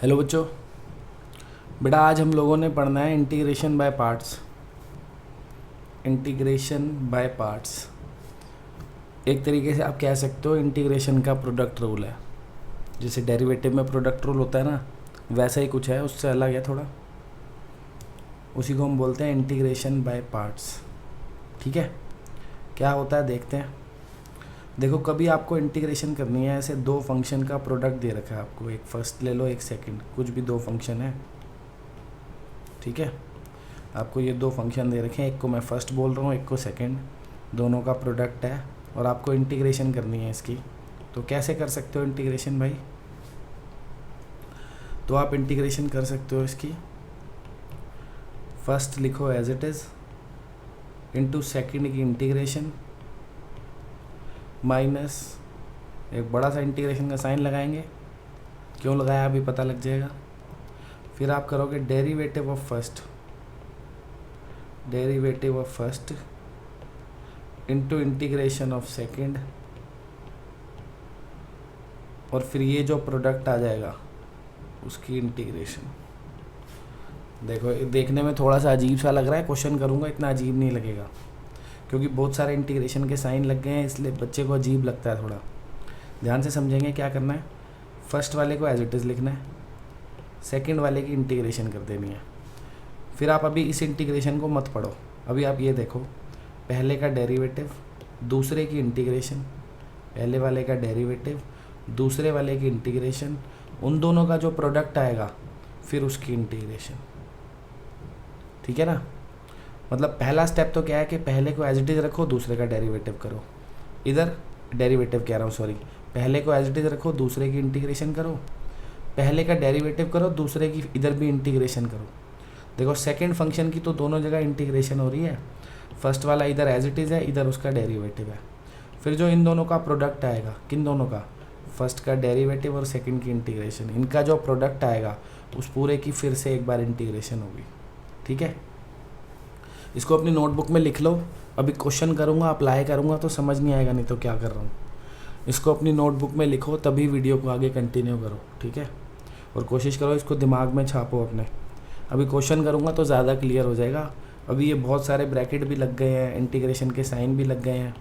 Hello बच्चों। बेटा आज हम लोगों ने पढ़ना है integration by parts. Integration by parts एक तरीके से आप कह सकते हो इंटीग्रेशन का प्रोडक्ट रूल है। जैसे डेरिवेटिव में प्रोडक्ट रूल होता है ना, वैसा ही कुछ है, उससे अलग है थोड़ा। उसी को हम बोलते हैं इंटीग्रेशन बाय पार्ट्स। ठीक है, क्या होता है देखते हैं। देखो, कभी आपको इंटीग्रेशन करनी है, ऐसे दो फंक्शन का प्रोडक्ट दे रखा है आपको, एक फर्स्ट ले लो एक सेकंड, कुछ भी दो फंक्शन है। ठीक है, आपको ये दो फंक्शन दे रखे हैं, एक को मैं फर्स्ट बोल रहा हूँ एक को सेकंड, दोनों का प्रोडक्ट है और आपको इंटीग्रेशन करनी है इसकी। तो कैसे कर सकते हो इंटीग्रेशन भाई? तो आप इंटीग्रेशन कर सकते हो इसकी, फर्स्ट लिखो as it is into second की इंटीग्रेशन माइनस एक बड़ा सा इंटीग्रेशन का साइन लगाएंगे। क्यों लगाया अभी पता लग जाएगा। फिर आप करोगे derivative of first into integration of second, और फिर ये जो प्रोडक्ट आ जाएगा उसकी इंटीग्रेशन। देखो, देखने में थोड़ा सा अजीब सा लग रहा है, क्वेश्चन करूँगा इतना अजीब नहीं लगेगा, क्योंकि बहुत सारे इंटीग्रेशन के साइन लग गए हैं, इसलिए बच्चे को अजीब लगता है थोड़ा। ध्यान से समझेंगे क्या करना है। फर्स्ट वाले को एज इट इज़ लिखना है, सेकंड वाले की इंटीग्रेशन कर देनी है। फिर आप अभी इस इंटीग्रेशन को मत पढ़ो, अभी आप ये देखो, पहले का डेरिवेटिव दूसरे की इंटीग्रेशन, पहले वाले का डेरिवेटिव दूसरे वाले की इंटीग्रेशन, उन दोनों का जो प्रोडक्ट आएगा फिर उसकी इंटीग्रेशन। ठीक है ना। मतलब पहला स्टेप तो क्या है कि पहले को एज इट इज़ रखो, दूसरे का डेरिवेटिव करो। इधर डेरिवेटिव कह रहा हूँ, सॉरी, पहले को एज इट इज़ रखो, दूसरे की इंटीग्रेशन करो, पहले का डेरिवेटिव करो, दूसरे की इधर भी इंटीग्रेशन करो। देखो, सेकंड फंक्शन की तो दोनों जगह इंटीग्रेशन हो रही है। फर्स्ट वाला इधर एज इट इज़ है, इधर उसका डेरिवेटिव है। फिर जो इन दोनों का प्रोडक्ट आएगा, किन दोनों का, फर्स्ट का डेरिवेटिव और सेकंड की इंटीग्रेशन, इनका जो प्रोडक्ट आएगा उस पूरे की फिर से एक बार इंटीग्रेशन होगी। ठीक है, इसको अपनी नोटबुक में लिख लो। अभी क्वेश्चन करूँगा, अप्लाई करूँगा तो समझ नहीं आएगा, नहीं तो क्या कर रहा हूँ। इसको अपनी नोटबुक में लिखो, तभी वीडियो को आगे कंटिन्यू करो। ठीक है, और कोशिश करो इसको दिमाग में छापो अपने। अभी क्वेश्चन करूँगा तो ज़्यादा क्लियर हो जाएगा। अभी ये बहुत सारे ब्रैकेट भी लग गए हैं, इंटीग्रेशन के साइन भी लग गए हैं।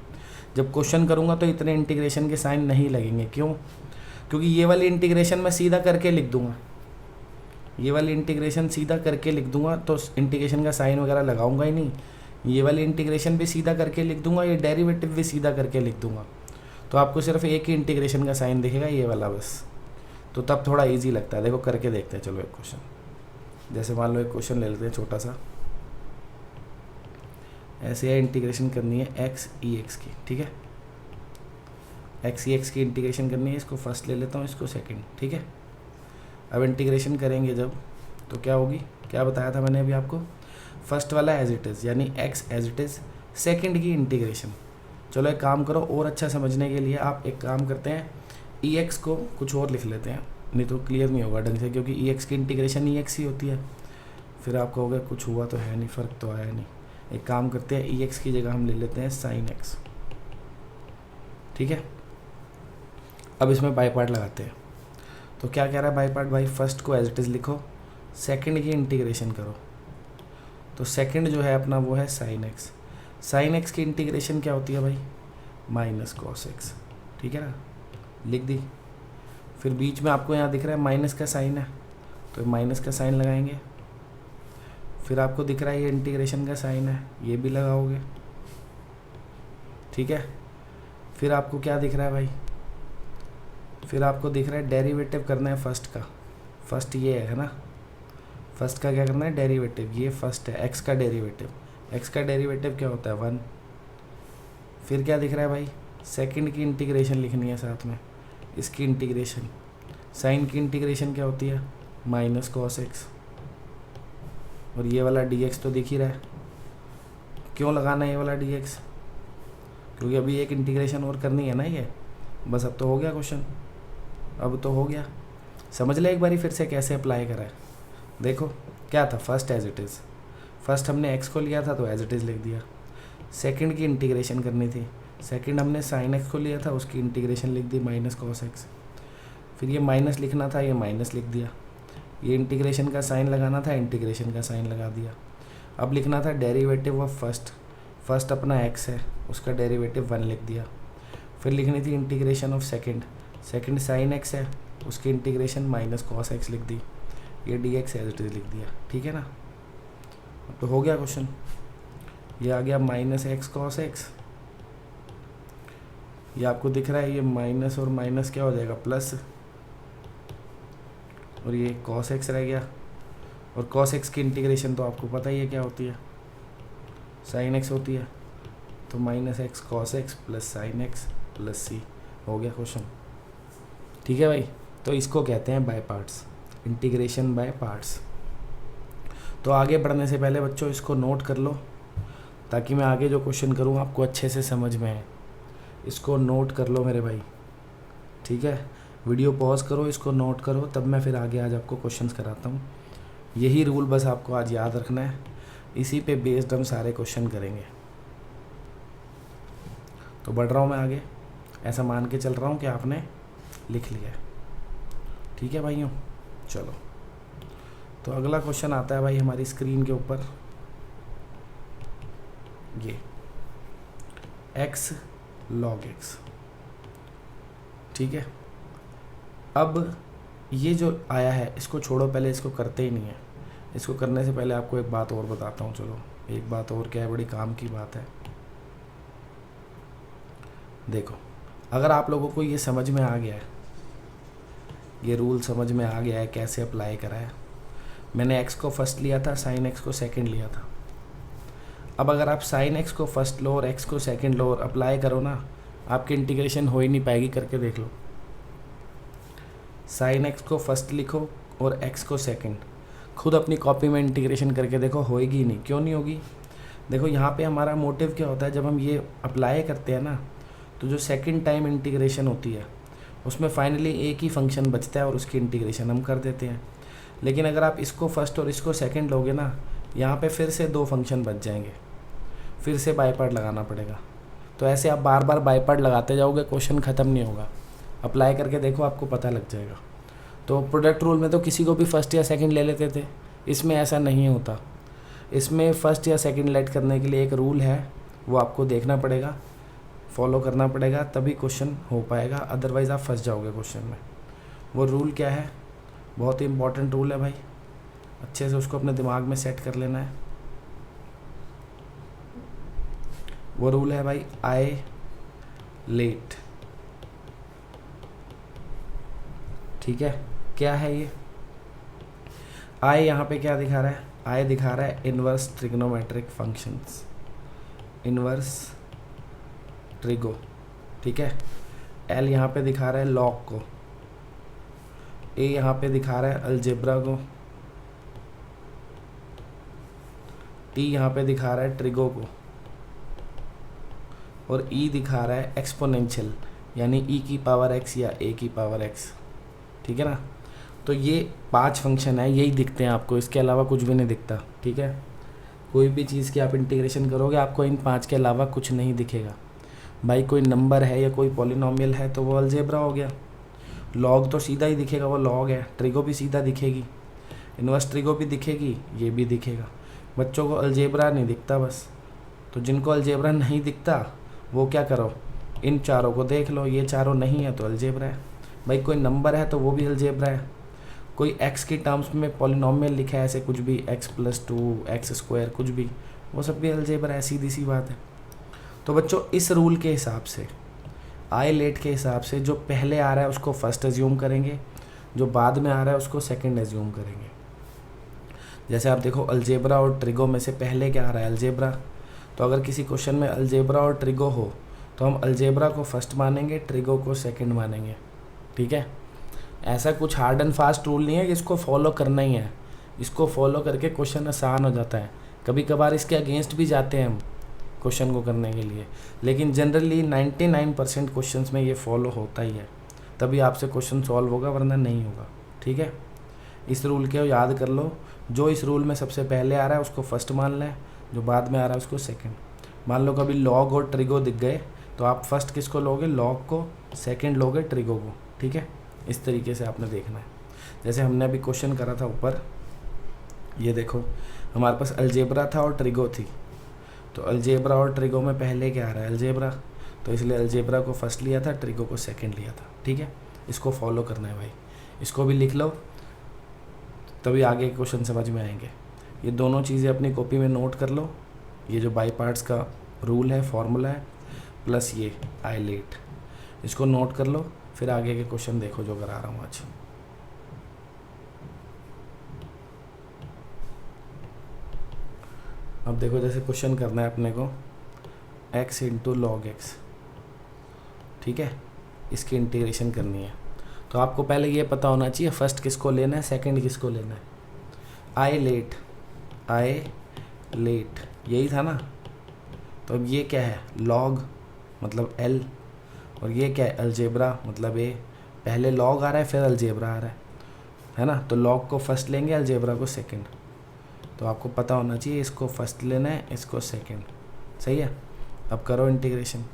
जब क्वेश्चन करूँगा तो इतने इंटीग्रेशन के साइन नहीं लगेंगे। क्यों? क्योंकि ये वाली इंटीग्रेशन मैं सीधा करके लिख दूँगा, ये वाली इंटीग्रेशन सीधा करके लिख दूँगा, तो इंटीग्रेशन का साइन वगैरह लगाऊंगा ही नहीं। ये वाली इंटीग्रेशन भी सीधा करके लिख दूँगा, ये डेरिवेटिव भी सीधा करके लिख दूँगा, तो आपको सिर्फ एक ही इंटीग्रेशन का साइन दिखेगा, ये वाला बस। तो तब थोड़ा इजी लगता है। देखो करके देखते हैं, चलो एक क्वेश्चन। जैसे मान लो एक क्वेश्चन ले लेते हैं छोटा सा, ऐसे है, इंटीग्रेशन करनी है एक्स ई एक्स की। ठीक है, एक्स ई एक्स की इंटीग्रेशन करनी है, इसको फर्स्ट ले लेता हूँ, इसको सेकंड। ठीक है, अब इंटीग्रेशन करेंगे जब, तो क्या होगी, क्या बताया था मैंने अभी आपको, फर्स्ट वाला एज इट इज़ यानी x as it is, second की इंटीग्रेशन। चलो एक काम करो, और अच्छा समझने के लिए आप एक काम करते हैं, ई एक्स को कुछ और लिख लेते हैं, नहीं तो क्लियर नहीं होगा ढंग से, क्योंकि ई एक्स की इंटीग्रेशन ई एक्स ही होती है। फिर आप कहोगे कुछ हुआ तो है नहीं, फ़र्क तो आया नहीं। एक काम करते हैं, ई एक्स की जगह हम ले लेते हैं साइन एक्स। ठीक है, अब इसमें बाई पार्ट लगाते हैं। तो क्या कह रहा है बाई पार्ट भाई, फर्स्ट को एज इट इज़ लिखो, सेकंड की इंटीग्रेशन करो। तो सेकंड जो है अपना वो है साइन एक्स। साइन एक्स की इंटीग्रेशन क्या होती है भाई, माइनस कॉस एक्स। ठीक है ना, लिख दी। फिर बीच में आपको यहाँ दिख रहा है माइनस का साइन है, तो माइनस का साइन लगाएंगे। फिर आपको दिख रहा है ये इंटीग्रेशन का साइन है, ये भी लगाओगे। ठीक है, फिर आपको क्या दिख रहा है भाई, फिर आपको दिख रहा है डेरिवेटिव करना है फर्स्ट का। फर्स्ट ये है ना, फर्स्ट का क्या करना है, डेरिवेटिव। ये फर्स्ट है, एक्स का डेरिवेटिव। एक्स का डेरिवेटिव क्या होता है, 1। फिर क्या दिख रहा है भाई, सेकंड की इंटीग्रेशन लिखनी है साथ में, इसकी इंटीग्रेशन। साइन की इंटीग्रेशन क्या होती है, माइनस कॉस एक्स। और ये वाला डी एक्स तो दिख ही रहा है। क्यों लगाना है ये वाला डी एक्स, क्योंकि अभी एक इंटीग्रेशन और करनी है ना ये। बस अब तो हो गया क्वेश्चन, अब तो हो गया। समझ ले एक बारी फिर से कैसे अप्लाई करा है। देखो क्या था, first as it is, first हमने एक्स को लिया था तो एज इट इज़ लिख दिया। सेकंड की इंटीग्रेशन करनी थी, सेकंड हमने साइन एक्स को लिया था, उसकी इंटीग्रेशन लिख दी माइनस कॉस एक्स। फिर ये माइनस लिखना था, ये माइनस लिख दिया। ये इंटीग्रेशन का साइन लगाना था, इंटीग्रेशन का साइन लगा दिया। अब लिखना था डेरिवेटिव ऑफ फर्स्ट अपना x है, उसका डेरिवेटिव 1 लिख दिया। फिर लिखनी थी integration of second sine x है, उसकी इंटीग्रेशन माइनस कॉस x लिख दी। ये dx एज इट इज लिख दिया, ठीक है ना। अब तो हो गया क्वेश्चन। ये आ गया माइनस एक्स कॉस एक्स, ये आपको दिख रहा है, ये माइनस और माइनस क्या हो जाएगा प्लस, और ये कॉस एक्स रह गया। और कॉस एक्स की इंटीग्रेशन तो आपको पता ही है क्या होती है, साइन एक्स होती है। तो minus x cos x plus sine x plus C, हो गया क्वेश्चन। ठीक है भाई, तो इसको कहते हैं by parts, integration by parts. तो आगे बढ़ने से पहले बच्चों इसको नोट कर लो, ताकि मैं आगे जो क्वेश्चन करूँ आपको अच्छे से समझ में आए। इसको नोट कर लो मेरे भाई, ठीक है। वीडियो पॉज करो, इसको नोट करो, तब मैं फिर आगे आज आपको क्वेश्चंस कराता हूँ। यही रूल बस आपको आज याद रखना है, इसी पे बेस्ड हम सारे क्वेश्चन करेंगे। तो बढ़ रहा हूँ मैं आगे, ऐसा मान के चल रहा हूँ कि आपने लिख लिया है, ठीक है भाइयों। चलो, तो अगला क्वेश्चन आता है भाई हमारी स्क्रीन के ऊपर, ये x log x, ठीक है। अब ये जो आया है इसको छोड़ो, पहले इसको करते ही नहीं है। इसको करने से पहले आपको एक बात और बताता हूँ। चलो, एक बात और, क्या है, बड़ी काम की बात है। देखो, अगर आप लोगों को ये समझ में आ गया है, ये रूल समझ में आ गया है कैसे अप्लाई करा है। मैंने x को फर्स्ट लिया था, साइन x को सेकंड लिया था। अब अगर आप साइन x को फर्स्ट लो और x को सेकंड लो और अप्लाई करो ना, आपकी इंटीग्रेशन हो ही नहीं पाएगी। करके देख लो, साइन x को फर्स्ट लिखो और x को सेकंड, खुद अपनी कॉपी में इंटीग्रेशन करके देखो, होएगी नहीं। क्यों नहीं होगी? देखो, यहाँ पे हमारा मोटिव क्या होता है, जब हम ये अप्लाई करते हैं ना, तो जो सेकंड टाइम इंटीग्रेशन होती है उसमें फाइनली एक ही फंक्शन बचता है और उसकी इंटीग्रेशन हम कर देते हैं। लेकिन अगर आप इसको फर्स्ट और इसको सेकंड लोगे ना, यहाँ पे फिर से 2 फंक्शन बच जाएंगे, फिर से बाय पार्ट लगाना पड़ेगा। तो ऐसे आप बार बार बाय पार्ट लगाते जाओगे, क्वेश्चन ख़त्म नहीं होगा। अप्लाई करके देखो, आपको पता लग जाएगा। तो प्रोडक्ट रूल में तो किसी को भी फर्स्ट या सेकंड ले लेते थे, इसमें ऐसा नहीं होता। इसमें फर्स्ट या सेकंड लेट करने के लिए एक रूल है, वो आपको देखना पड़ेगा, फॉलो करना पड़ेगा, तभी क्वेश्चन हो पाएगा, अदरवाइज़ आप फंस जाओगे क्वेश्चन में। वो रूल क्या है? बहुत ही इंपॉर्टेंट रूल है भाई, अच्छे से उसको अपने दिमाग में सेट कर लेना है। वो रूल है भाई, आई लेट, ठीक है। क्या है ये आई? यहाँ पे क्या दिखा रहा है? आई दिखा रहा है inverse trigonometric functions, inverse trigo, ठीक है। एल यहाँ पे दिखा रहा है लॉग को, ए यहाँ पे दिखा रहा है अलजेब्रा को, टी यहाँ पे दिखा रहा है ट्रिगो को, और ई दिखा रहा है एक्सपोनेंशियल, यानी ई की पावर एक्स या ए की पावर एक्स, ठीक है ना। तो ये 5 फंक्शन है, यही दिखते हैं आपको, इसके अलावा कुछ भी नहीं दिखता, ठीक है। कोई भी चीज़ की आप इंटीग्रेशन करोगे, आपको इन 5 के अलावा कुछ नहीं दिखेगा भाई। कोई नंबर है या कोई पॉलिनोमियल है तो वो अलजेब्रा हो गया, लॉग तो सीधा ही दिखेगा, वो लॉग है। ट्रिगो भी सीधा दिखेगी, इनवर्स ट्रिगो भी दिखेगी, ये भी दिखेगा। बच्चों को अलजेब्रा नहीं दिखता बस। तो जिनको अलजेब्रा नहीं दिखता वो क्या करो, इन चारों को देख लो, ये चारों नहीं है तो अलजेब्रा है भाई। कोई नंबर है तो वो भी अलजेब्रा है। कोई x की टर्म्स में पॉलिनोमियल लिखा है, ऐसे कुछ भी x+2 x², कुछ भी, वो सब भी अलजेब्रा है, सीधी सी बात है। तो बच्चों, इस रूल के हिसाब से, आई लेट के हिसाब से, जो पहले आ रहा है उसको फर्स्ट एज्यूम करेंगे, जो बाद में आ रहा है उसको सेकंड एज्यूम करेंगे। जैसे आप देखो, अलजेब्रा और ट्रिगो में से पहले क्या आ रहा है? अलजेब्रा। तो अगर किसी क्वेश्चन में अलजेब्रा और ट्रिगो हो तो हम अलजेब्रा को फर्स्ट मानेंगे, ट्रिगो को सेकंड मानेंगे, ठीक है। ऐसा कुछ हार्ड एंड फास्ट रूल नहीं है कि इसको फॉलो करना ही है। इसको फॉलो करके क्वेश्चन आसान हो जाता है। कभी कभार इसके अगेंस्ट भी जाते हैं हम क्वेश्चन को करने के लिए, लेकिन जनरली 99% क्वेश्चंस में ये फॉलो होता ही है, तभी आपसे क्वेश्चन सॉल्व होगा, वरना नहीं होगा, ठीक है। इस रूल के याद कर लो, जो इस रूल में सबसे पहले आ रहा है उसको फर्स्ट मान लें, जो बाद में आ रहा है उसको सेकंड। मान लो कभी लॉग और ट्रिगो दिख गए तो आप फर्स्ट किसको लोगे? लॉग को, सेकंड लोगे ट्रिगो को, ठीक है। इस तरीके से आपने देखना है। जैसे हमने अभी क्वेश्चन करा था ऊपर, ये देखो हमारे पास अलजेब्रा था और ट्रिगो थी, तो अलजेब्रा और ट्रिगो में पहले क्या आ रहा है, अलजेब्रा, तो इसलिए अलजेब्रा को फर्स्ट लिया था, ट्रिगो को सेकंड लिया था। ठीक है, इसको फॉलो करना है भाई, इसको भी लिख लो तभी आगे क्वेश्चन समझ में आएंगे। ये दोनों चीज़ें अपनी कॉपी में नोट कर लो, ये जो बाई पार्ट्स का रूल है, फॉर्मूला है, प्लस ये आई लेट, इसको नोट कर लो, फिर आगे के क्वेश्चन देखो जो करा रहा हूँ आज। अब देखो जैसे क्वेश्चन करना है अपने को x इंटू लॉग एक्स, ठीक है, इसकी इंटीग्रेशन करनी है। तो आपको पहले ये पता होना चाहिए फर्स्ट किसको लेना है, सेकंड किसको लेना है। आई लेट यही था ना, तो अब ये क्या है, लॉग मतलब l, और ये क्या है, अलजेब्रा मतलब a। पहले लॉग आ रहा है फिर अलजेब्रा आ रहा है ना, तो लॉग को फर्स्ट लेंगे, अलजेब्रा को सेकंड। तो आपको पता होना चाहिए इसको फर्स्ट लेना है, इसको सेकंड, सही है। अब करो इंटीग्रेशन।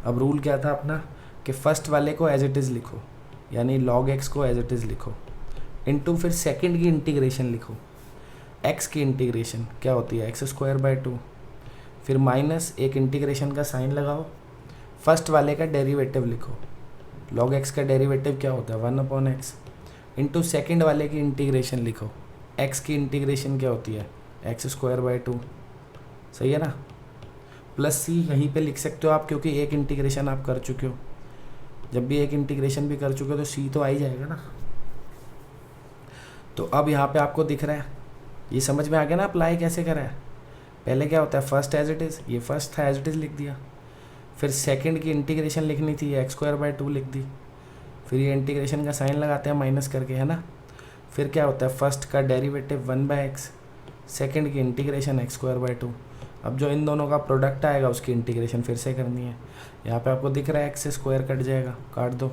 अब रूल क्या था अपना कि फर्स्ट वाले को एज इट इज़ लिखो, यानी log x को एज इट इज़ लिखो, इनटू फिर सेकंड की इंटीग्रेशन लिखो। x की इंटीग्रेशन क्या होती है, x²/2, फिर माइनस एक इंटीग्रेशन का साइन लगाओ, फर्स्ट वाले का डेरिवेटिव लिखो। log x का डेरिवेटिव क्या होता है, 1/x, इनटू सेकंड वाले की इंटीग्रेशन लिखो। x की इंटीग्रेशन क्या होती है, x²/2, सही है ना, प्लस c यहीं पे लिख सकते हो आप, क्योंकि एक इंटीग्रेशन आप कर चुके हो। जब भी एक इंटीग्रेशन भी कर चुके हो तो c तो आ ही जाएगा ना। तो अब यहाँ पे आपको दिख रहा है, ये समझ में आ गया ना अप्लाई कैसे करा है। पहले क्या होता है, फर्स्ट एज इट इज़, ये फर्स्ट था एज इट इज़ लिख दिया, फिर सेकंड की इंटीग्रेशन लिखनी थी, x²/2 लिख दी, फिर ये इंटीग्रेशन का साइन लगाते हैं माइनस करके, है ना। फिर क्या होता है, फर्स्ट का डेरिवेटिव 1/x, सेकंड की इंटीग्रेशन x²/2। अब जो इन दोनों का प्रोडक्ट आएगा उसकी इंटीग्रेशन फिर से करनी है। यहाँ पे आपको दिख रहा है x से स्क्वायर कट जाएगा, काट दो,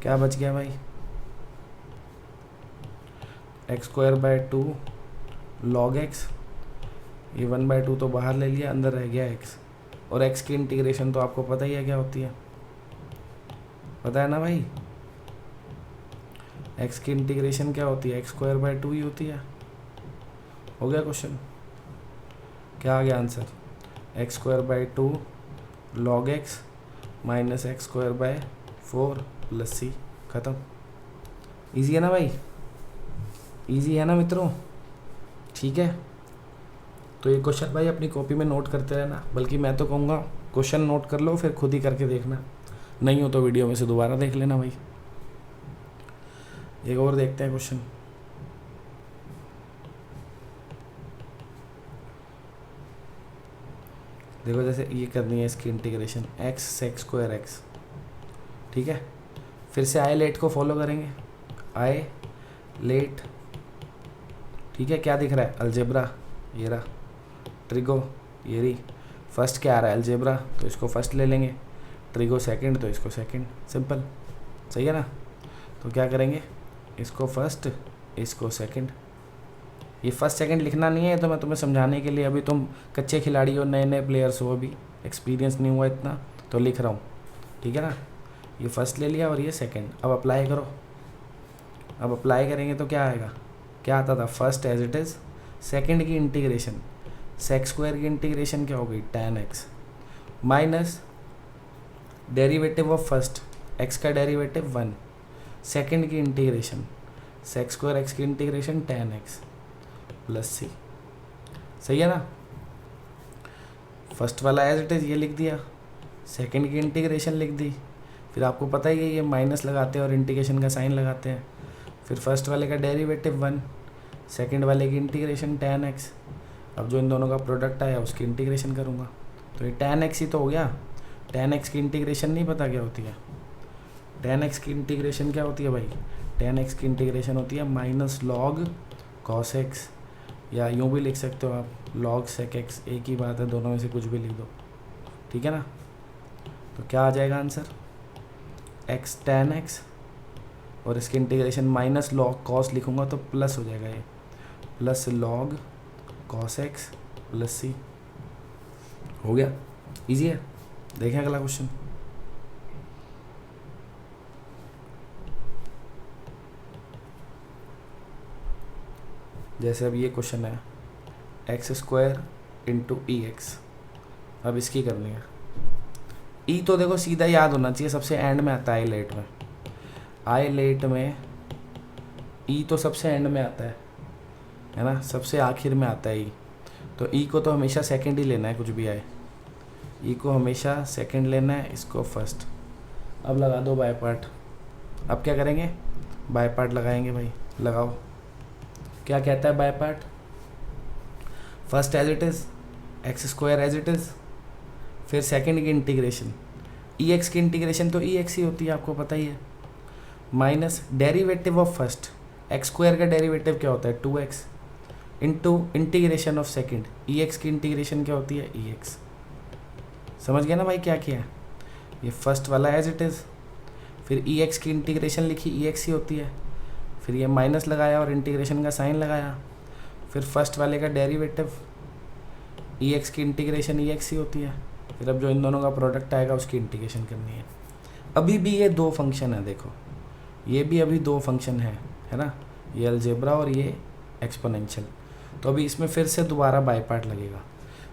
क्या बच गया भाई, x²/2 log x, ये 1/2 तो बाहर ले लिया, अंदर रह गया x, और x की इंटीग्रेशन तो आपको पता ही है क्या होती है, पता है ना भाई, x की इंटीग्रेशन क्या होती है, x²/2 ही होती है। हो गया क्वेश्चन, क्या आ गया answer, x²/2 log x minus x²/4 plus c, ख़त्म। इजी है ना भाई, इजी है ना मित्रों, ठीक है। तो ये क्वेश्चन भाई अपनी कॉपी में नोट करते रहना, बल्कि मैं तो कहूँगा क्वेश्चन नोट कर लो फिर खुद ही करके देखना, नहीं हो तो वीडियो में से दोबारा देख लेना भाई। एक और देखते हैं क्वेश्चन, देखो जैसे ये करनी है इसकी इंटीग्रेशन x sec²x, ठीक है। फिर से आई लेट को फॉलो करेंगे, आई लेट, ठीक है। क्या दिख रहा है, अलजेब्रा, ये रहा, ट्रिगो, ये रही। फर्स्ट क्या आ रहा है, अलजेब्रा, तो इसको फर्स्ट ले लेंगे, ट्रिगो सेकंड तो इसको सेकंड, सिंपल, सही है ना। तो क्या करेंगे, इसको फर्स्ट, इसको सेकंड। ये फर्स्ट सेकंड लिखना नहीं है, तो मैं तुम्हें समझाने के लिए, अभी तुम कच्चे खिलाड़ी हो, नए नए प्लेयर्स हो, अभी एक्सपीरियंस नहीं हुआ इतना, तो लिख रहा हूँ, ठीक है ना। ये फर्स्ट ले लिया और ये सेकंड। अब अप्लाई करो, अब अप्लाई करेंगे तो क्या आएगा, क्या आता था, first as it is, second की इंटीग्रेशन, sec² की इंटीग्रेशन क्या हो गई, tan x, minus derivative of first, x का डेरिवेटिव 1, सेकंड की इंटीग्रेशन sec² x की integration tan x plus c, सही है ना। फर्स्ट वाला एज इट इज़ ये लिख दिया, सेकंड की इंटीग्रेशन लिख दी, फिर आपको पता ही है ये माइनस लगाते हैं और इंटीग्रेशन का साइन लगाते हैं। फिर फर्स्ट वाले का डेरिवेटिव 1, सेकंड वाले की इंटीग्रेशन tan x। अब जो इन दोनों का प्रोडक्ट आया उसकी इंटीग्रेशन करूँगा, तो ये tan x ही तो हो गया। tan x की इंटीग्रेशन नहीं पता क्या होती है, tan x की इंटीग्रेशन क्या होती है भाई, tan x की इंटीग्रेशन होती है माइनस log cos x, या यूँ भी लिख सकते हो आप log sec x, एक ही बात है, दोनों में से कुछ भी लिख दो, ठीक है ना। तो क्या आ जाएगा आंसर, x tan x, और इसकी इंटीग्रेशन माइनस log cos लिखूँगा तो प्लस हो जाएगा, ये plus log cos x plus c, हो गया, इजी है। देखें अगला क्वेश्चन, जैसे अब ये क्वेश्चन है एक्स स्क्वायर इंटू ई एक्स, अब इसकी करनी है। ई तो देखो सीधा याद होना चाहिए, सबसे एंड में आता है आईलेट में। आईलेट में ई तो सबसे एंड में आता है ना, सबसे आखिर में आता है ई। तो ई को तो हमेशा सेकंड ही लेना है, कुछ भी आए ई को हमेशा सेकंड लेना है, इसको फर्स्ट। अब लगा दो बाय पार्ट। अब क्या करेंगे, बाय पार्ट लगाएंगे भाई, लगाओ। क्या कहता है by part, first as it is, x square as it is, फिर सेकंड की इंटीग्रेशन, ई एक्स की इंटीग्रेशन तो ई एक्स ही होती है, आपको पता ही है, minus derivative of first, x square का डेरिवेटिव क्या होता है 2x, into integration of second, E x की इंटीग्रेशन क्या होती है ई एक्स। समझ गया ना भाई क्या किया है, ये फर्स्ट वाला एज इट इज़, फिर ई एक्स की इंटीग्रेशन लिखी ई एक्स ही होती है, फिर ये माइनस लगाया और इंटीग्रेशन का साइन लगाया, फिर फर्स्ट वाले का डेरिवेटिव, ई एक्स की इंटीग्रेशन ई एक्स ही होती है, फिर अब जो इन दोनों का प्रोडक्ट आएगा उसकी इंटीग्रेशन करनी है। अभी भी ये दो फंक्शन है, देखो ये भी अभी दो फंक्शन है ना, ये अलजेब्रा और ये एक्सपोनेंशियल। तो अभी इसमें फिर से दोबारा बाय पार्ट लगेगा।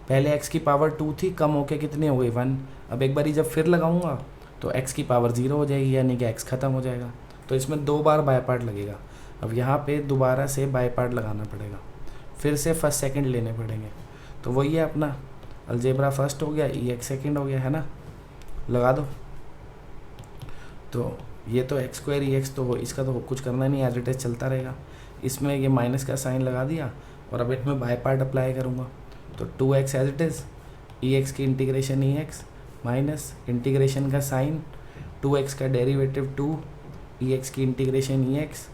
पहले x की पावर 2 थी, कम होके कितनी हो गई 1। अब एक बारी जब फिर लगाऊंगा तो x की पावर 0 हो जाएगी, यानी कि x ख़त्म हो जाएगा। तो इसमें दो बार बाय पार्ट लगेगा। अब यहाँ पे दोबारा से बाय पार्ट लगाना पड़ेगा, फिर से फर्स्ट सेकंड लेने पड़ेंगे। तो वही है अपना अलजेब्रा फर्स्ट हो गया, ई एक्स सेकेंड हो गया, है ना, लगा दो। तो ये तो एक्स स्क्वायर ई एक्स तो हो, इसका तो कुछ करना नहीं, एज इट इज चलता रहेगा। इसमें ये माइनस का साइन लगा दिया और अब इसमें बाय पार्ट अप्लाई करूँगा। तो 2x as it is, e x की integration e x minus integration का साइन 2x का डेरिवेटिव 2, ई एक्स की integration e x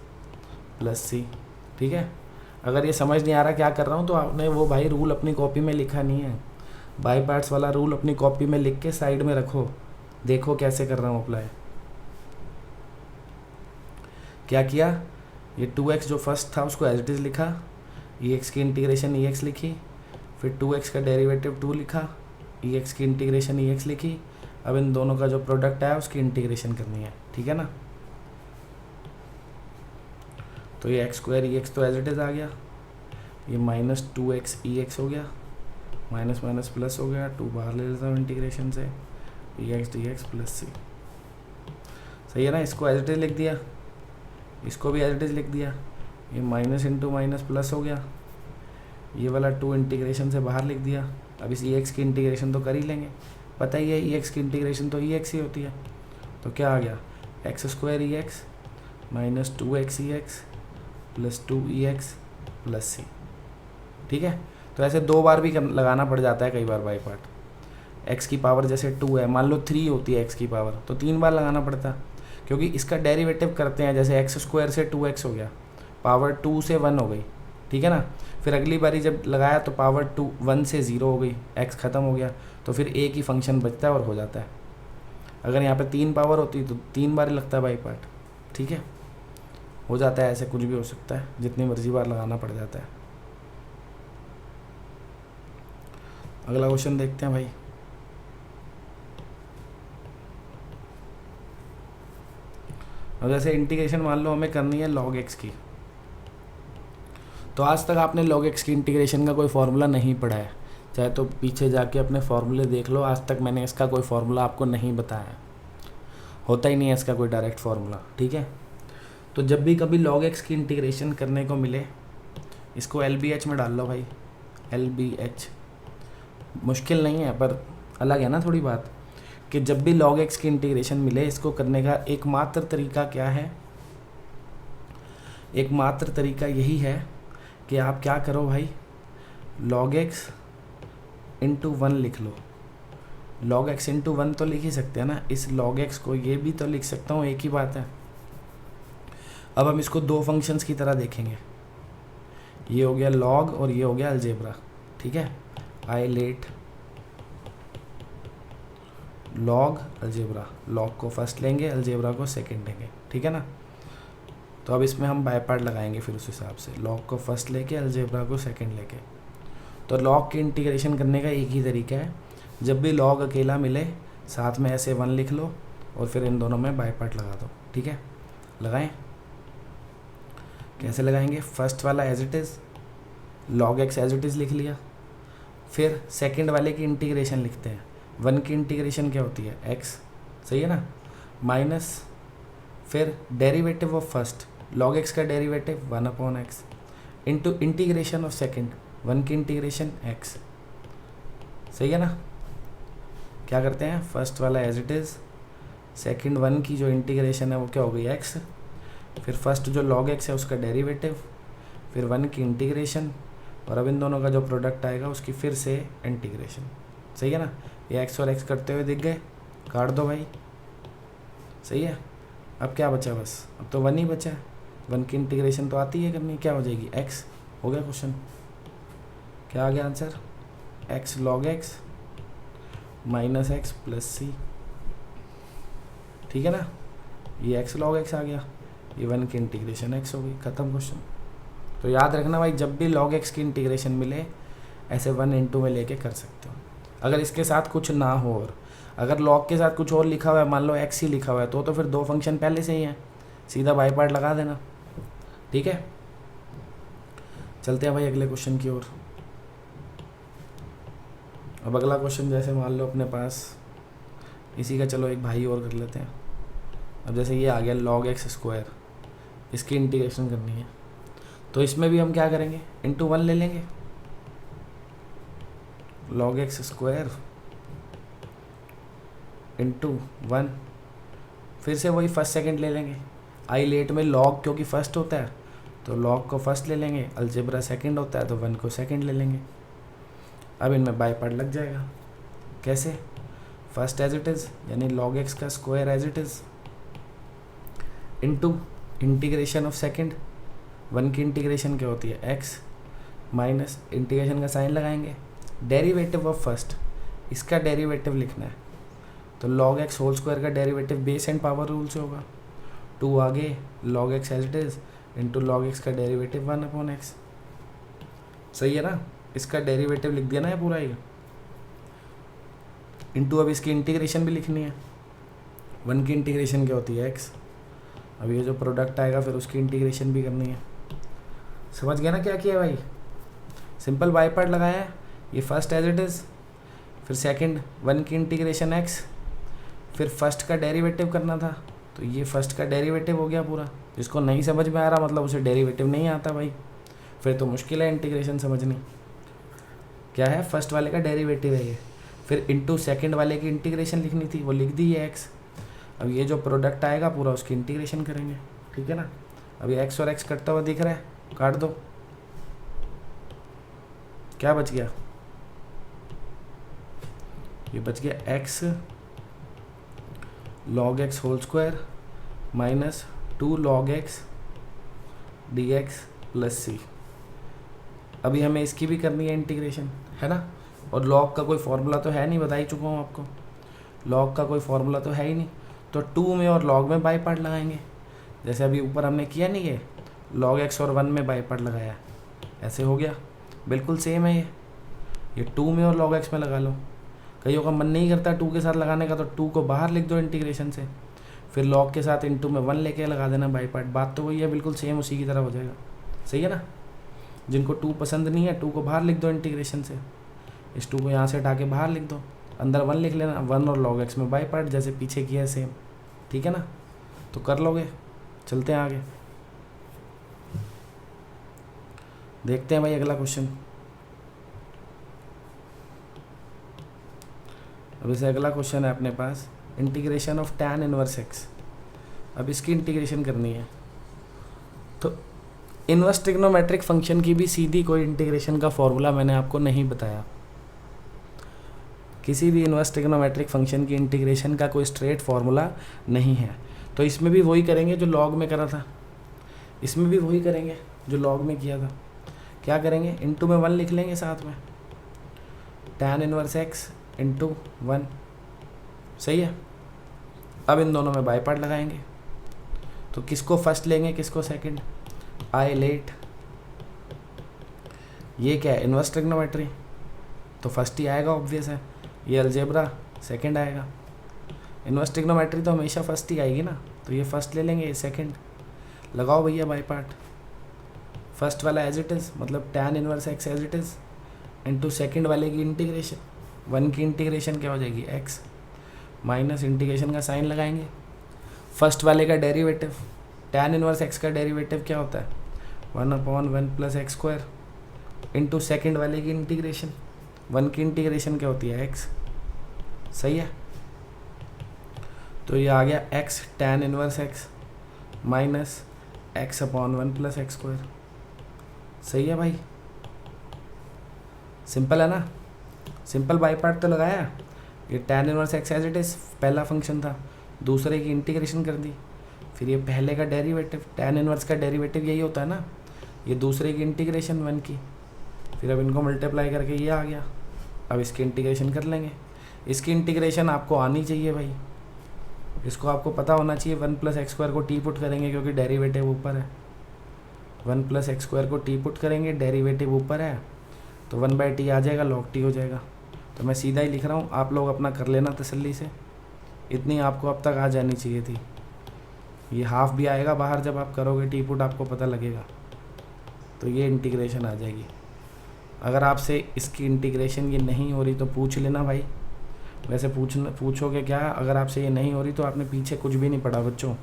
plus C. ठीक है, अगर ये समझ नहीं आ रहा क्या कर रहा हूँ तो आपने वो भाई रूल अपनी कॉपी में लिखा नहीं है, बाय पार्ट्स वाला रूल अपनी कॉपी में लिख के साइड में रखो, देखो कैसे कर रहा हूँ अप्लाई। क्या किया, ये 2x जो फर्स्ट था उसको एज इट इज़ लिखा, ई एक्स की इंटीग्रेशन ई एक्स लिखी, फिर 2x का डेरिवेटिव 2 लिखा, ई एक्स की इंटीग्रेशन ई एक्स लिखी। अब इन दोनों का जो प्रोडक्ट आया उसकी इंटीग्रेशन करनी है, ठीक है ना। तो ये एक्स स्क्वायर ई एक्स तो एज इट इज़ आ गया, ये माइनस 2x ई एक्स हो गया, माइनस माइनस प्लस हो गया, 2 बाहर ले लेता हूँ इंटीग्रेशन से, ई x d x plus C. सही है ना, इसको एज इट इज़ लिख दिया, इसको भी एज इट इज़ लिख दिया, ये माइनस इंटू माइनस प्लस हो गया, ये वाला 2 इंटीग्रेशन से बाहर लिख दिया। अब इस ई एक्स की इंटीग्रेशन तो कर ही लेंगे, पता ही है ई एक्स की इंटीग्रेशन तो ई एक्स ही होती है। तो क्या आ गया, एक्स स्क्वायर ई एक्स माइनस 2x ई x plus 2 e x plus C. ठीक है, तो ऐसे दो बार भी लगाना पड़ जाता है कई बार बाय पार्ट। एक्स की पावर जैसे 2 है, मान लो 3 होती है एक्स की पावर, तो 3 बार लगाना पड़ता है, क्योंकि इसका डेरिवेटिव करते हैं, जैसे एक्स स्क्वायर से 2x हो गया, पावर 2 से 1 हो गई, ठीक है ना। फिर अगली बारी जब लगाया तो पावर 1 से 0 हो गई, x ख़त्म हो गया, तो फिर एक ही फंक्शन बचता है और हो जाता है। अगर यहाँ पे 3 पावर होती तो 3 बार लगता है बाई पार्ट, ठीक है, हो जाता है, ऐसे कुछ भी हो सकता है, जितनी मर्जी बार लगाना पड़ जाता है। अगला क्वेश्चन देखते हैं भाई। अब जैसे इंटीग्रेशन मान लो हमें करनी है log x की, तो आज तक आपने log x की इंटीग्रेशन का कोई फार्मूला नहीं पढ़ा है, चाहे तो पीछे जाके अपने फार्मूले देख लो, आज तक मैंने इसका कोई फार्मूला आपको नहीं बताया, होता ही नहीं है इसका कोई डायरेक्ट फार्मूला, ठीक है। तो जब भी कभी log x की इंटीग्रेशन करने को मिले, इसको LBH में डाल लो भाई, LBH। मुश्किल नहीं है पर अलग है ना थोड़ी बात, कि जब भी log x की इंटीग्रेशन मिले, इसको करने का एकमात्र तरीका क्या है, एकमात्र तरीका यही है कि आप क्या करो भाई, log x इंटू 1 लिख लो। log x इंटू 1 तो लिख ही सकते हैं ना, इस log x को ये भी तो लिख सकता हूँ, एक ही बात है। अब हम इसको दो फंक्शंस की तरह देखेंगे, ये हो गया log और ये हो गया अलजेब्रा, ठीक है। I let log algebra, log को फर्स्ट लेंगे, अलजेब्रा को सेकंड लेंगे, ठीक है ना। तो अब इसमें हम बाय पार्ट लगाएंगे फिर उस हिसाब से, log को फर्स्ट लेके अलजेब्रा को सेकंड लेके। तो log की इंटीग्रेशन करने का एक ही तरीका है, जब भी log अकेला मिले साथ में ऐसे 1 लिख लो और फिर इन दोनों में बाय पार्ट लगा दो, ठीक है। लगाएं, कैसे लगाएंगे, फर्स्ट वाला as it is log x as it is लिख लिया। फिर सेकंड वाले की इंटीग्रेशन लिखते हैं। 1 की इंटीग्रेशन क्या होती है, एक्स, सही है ना, माइनस फिर derivative of first, log x का derivative 1/x into integration of second, 1 की इंटीग्रेशन एक्स, सही है ना। क्या करते हैं, फर्स्ट वाला एज इट इज़, सेकंड 1 की जो इंटीग्रेशन है वो क्या हो गई, एक्स, फिर फर्स्ट जो लॉग एक्स है उसका डेरिवेटिव, फिर 1 की इंटीग्रेशन, और अब इन दोनों का जो प्रोडक्ट आएगा उसकी फिर से इंटीग्रेशन, सही है ना। ये एक्स और एक्स करते हुए दिख गए, काट दो भाई, सही है। अब क्या बचा, बस अब तो 1 ही बचा है, 1 की इंटीग्रेशन तो आती है करनी, क्या हो जाएगी, एक्स, हो गया क्वेश्चन। क्या आ गया answer, x log x minus x plus C, ठीक है ना। ये एक्स लॉग एक्स आ गया, ये 1 की इंटीग्रेशन एक्स हो गई, ख़त्म क्वेश्चन। तो याद रखना भाई, जब भी लॉग एक्स की इंटीग्रेशन मिले ऐसे 1 में लेके कर सकते हो। अगर इसके साथ कुछ ना हो, और अगर लॉग के साथ कुछ और लिखा हुआ है, मान लो एक्स ही लिखा हुआ है, तो फिर 2 फंक्शन पहले से ही हैं, सीधा बाई पार्ट लगा देना, ठीक है। चलते हैं भाई अगले क्वेश्चन की ओर। अब अगला क्वेश्चन जैसे मान लो अपने पास इसी का, चलो एक भाई और कर लेते हैं। अब जैसे ये आ गया लॉग एक्स स्क्वायर, इसकी इंटीग्रेशन करनी है, तो इसमें भी हम क्या करेंगे, इंटू 1 ले लेंगे, लॉग एक्स स्क्वायर इंटू 1, फिर से वही फर्स्ट सेकंड ले लेंगे। आई लेट में लॉग क्योंकि फर्स्ट होता है तो लॉग को फर्स्ट ले लेंगे, अलजेब्रा सेकंड होता है तो 1 को सेकंड ले लेंगे। अब इनमें बाय पार्ट लग जाएगा, कैसे, फर्स्ट एज इट इज़ यानी लॉग एक्स का square as it is into integration of second, 1 की इंटीग्रेशन क्या होती है, एक्स, माइनस इंटीग्रेशन का साइन लगाएंगे, डेरिवेटिव ऑफ फर्स्ट, इसका डेरिवेटिव लिखना है, तो लॉग एक्स होल स्क्वायर का derivative base and power rule से होगा, 2 आगे log x as it is into log x का डेरिवेटिव 1/x, सही है ना। इसका डेरिवेटिव लिख दिया ना है पूरा ये, इंटू अब इसकी इंटीग्रेशन भी लिखनी है, 1 की इंटीग्रेशन क्या होती है, एक्स, अब ये जो प्रोडक्ट आएगा फिर उसकी इंटीग्रेशन भी करनी है। समझ गया ना क्या किया भाई, सिंपल बाय पार्ट लगाया है, ये फर्स्ट एज इट इज़, फिर सेकंड 1 की इंटीग्रेशन एक्स, फिर फर्स्ट का डेरिवेटिव करना था, तो ये फर्स्ट का डेरिवेटिव हो गया पूरा। जिसको नहीं समझ में आ रहा मतलब उसे डेरिवेटिव नहीं आता भाई, फिर तो मुश्किल है इंटीग्रेशन समझनी। क्या है, फर्स्ट वाले का डेरिवेटिव है ये, फिर इंटू सेकंड वाले की इंटीग्रेशन लिखनी थी, वो लिख दी है एक्स। अब ये जो प्रोडक्ट आएगा पूरा उसकी इंटीग्रेशन करेंगे, ठीक है ना। अब ये एक्स और एक्स करता हुआ दिख रहा है, काट दो, क्या बच गया, ये बच गया x log x whole square minus 2 log x d x plus C. अभी हमें इसकी भी करनी है इंटीग्रेशन, है ना। और लॉग का कोई फॉर्मूला तो है नहीं, बता ही चुका हूँ आपको, लॉग का कोई फॉर्मूला तो है ही नहीं, तो 2 में और लॉग में बाई पार्ट लगाएंगे, जैसे अभी ऊपर हमने किया नहीं, ये लॉग एक्स और 1 में बाई पार्ट लगाया, ऐसे हो गया, बिल्कुल सेम है ये 2 में और लॉग एक्स में लगा लो। कईयों का मन नहीं करता 2 के साथ लगाने का, तो 2 को बाहर लिख दो इंटीग्रेशन से, फिर लॉग के साथ इंटू में 1 लेके लगा देना बाई पार्ट, बात तो वही है, बिल्कुल सेम उसी की तरह हो जाएगा, सही है ना। जिनको 2 पसंद नहीं है 2 को बाहर लिख दो इंटीग्रेशन से, इस 2 को यहाँ से हटा के बाहर लिख दो, अंदर 1 लिख लेना, 1 और लॉग एक्स में बाई पार्ट जैसे पीछे किया है सेम, ठीक है ना। तो कर लोगे, चलते हैं आगे, देखते हैं भाई अगला क्वेश्चन। अब इसे अगला क्वेश्चन है अपने पास, integration of tan inverse x। अब इसकी इंटीग्रेशन करनी है, तो इनवर्स ट्रिग्नोमेट्रिक फंक्शन की भी सीधी कोई इंटीग्रेशन का फॉर्मूला मैंने आपको नहीं बताया। किसी भी इनवर्स ट्रिग्नोमेट्रिक फंक्शन की इंटीग्रेशन का कोई स्ट्रेट फार्मूला नहीं है, तो इसमें भी वही करेंगे जो लॉग में करा था, इसमें भी वही करेंगे जो लॉग में किया था। क्या करेंगे, इंटू में 1 लिख लेंगे साथ में, tan इनवर्स x इंटू 1, सही है। अब इन दोनों में बाई पार्ट लगाएंगे, तो किसको फर्स्ट लेंगे किसको सेकंड, आई लेट, ये क्या है इनवर्स ट्रिग्नोमेट्री, तो फर्स्ट ही आएगा ऑब्वियस है, ये अलजेब्रा सेकंड आएगा, इनवर्स ट्रिग्नोमेट्री तो हमेशा फर्स्ट ही आएगी ना, तो ये फर्स्ट ले लेंगे, ये सेकंड, लगाओ भैया बाई पार्ट, फर्स्ट वाला एज इट इज़, मतलब tan inverse x as it is, into second वाले की इंटीग्रेशन, 1 की इंटीग्रेशन क्या हो जाएगी x, माइनस इंटीग्रेशन का साइन लगाएंगे, फर्स्ट वाले का डेरिवेटिव, tan इनवर्स x का डेरिवेटिव क्या होता है 1/1 plus x square, into second वाले की इंटीग्रेशन, 1 की इंटीग्रेशन क्या होती है x, सही है। तो ये आ गया x tan inverse x minus x/1 plus x square, सही है भाई, सिंपल है ना, सिंपल बाई पार्ट तो लगाया। ये tan inverse x as it is पहला फंक्शन था, दूसरे की इंटीग्रेशन कर दी, फिर ये पहले का डेरिवेटिव, tan इनवर्स का डेरिवेटिव यही होता है ना, ये दूसरे की इंटीग्रेशन 1 की, फिर अब इनको मल्टीप्लाई करके ये आ गया। अब इसकी इंटीग्रेशन कर लेंगे, इसकी इंटीग्रेशन आपको आनी चाहिए भाई, इसको आपको पता होना चाहिए। 1 प्लस एक्स स्क्वायर को टी पुट करेंगे क्योंकि डेरिवेटिव ऊपर है, 1 प्लस एक्स स्क्वायर को टी पुट करेंगे, डेरिवेटिव ऊपर है, तो 1/t आ जाएगा, log t हो जाएगा। तो मैं सीधा ही लिख रहा हूँ, आप लोग अपना कर लेना तसल्ली से, इतनी आपको अब तक आ जानी चाहिए थी। ये हाफ भी आएगा बाहर जब आप करोगे टी पुट, आपको पता लगेगा, तो ये इंटीग्रेशन आ जाएगी। अगर आपसे इसकी इंटीग्रेशन ये नहीं हो रही तो पूछ लेना भाई, वैसे पूछोगे क्या, अगर आपसे ये नहीं हो रही तो आपने पीछे कुछ भी नहीं पढ़ा बच्चों,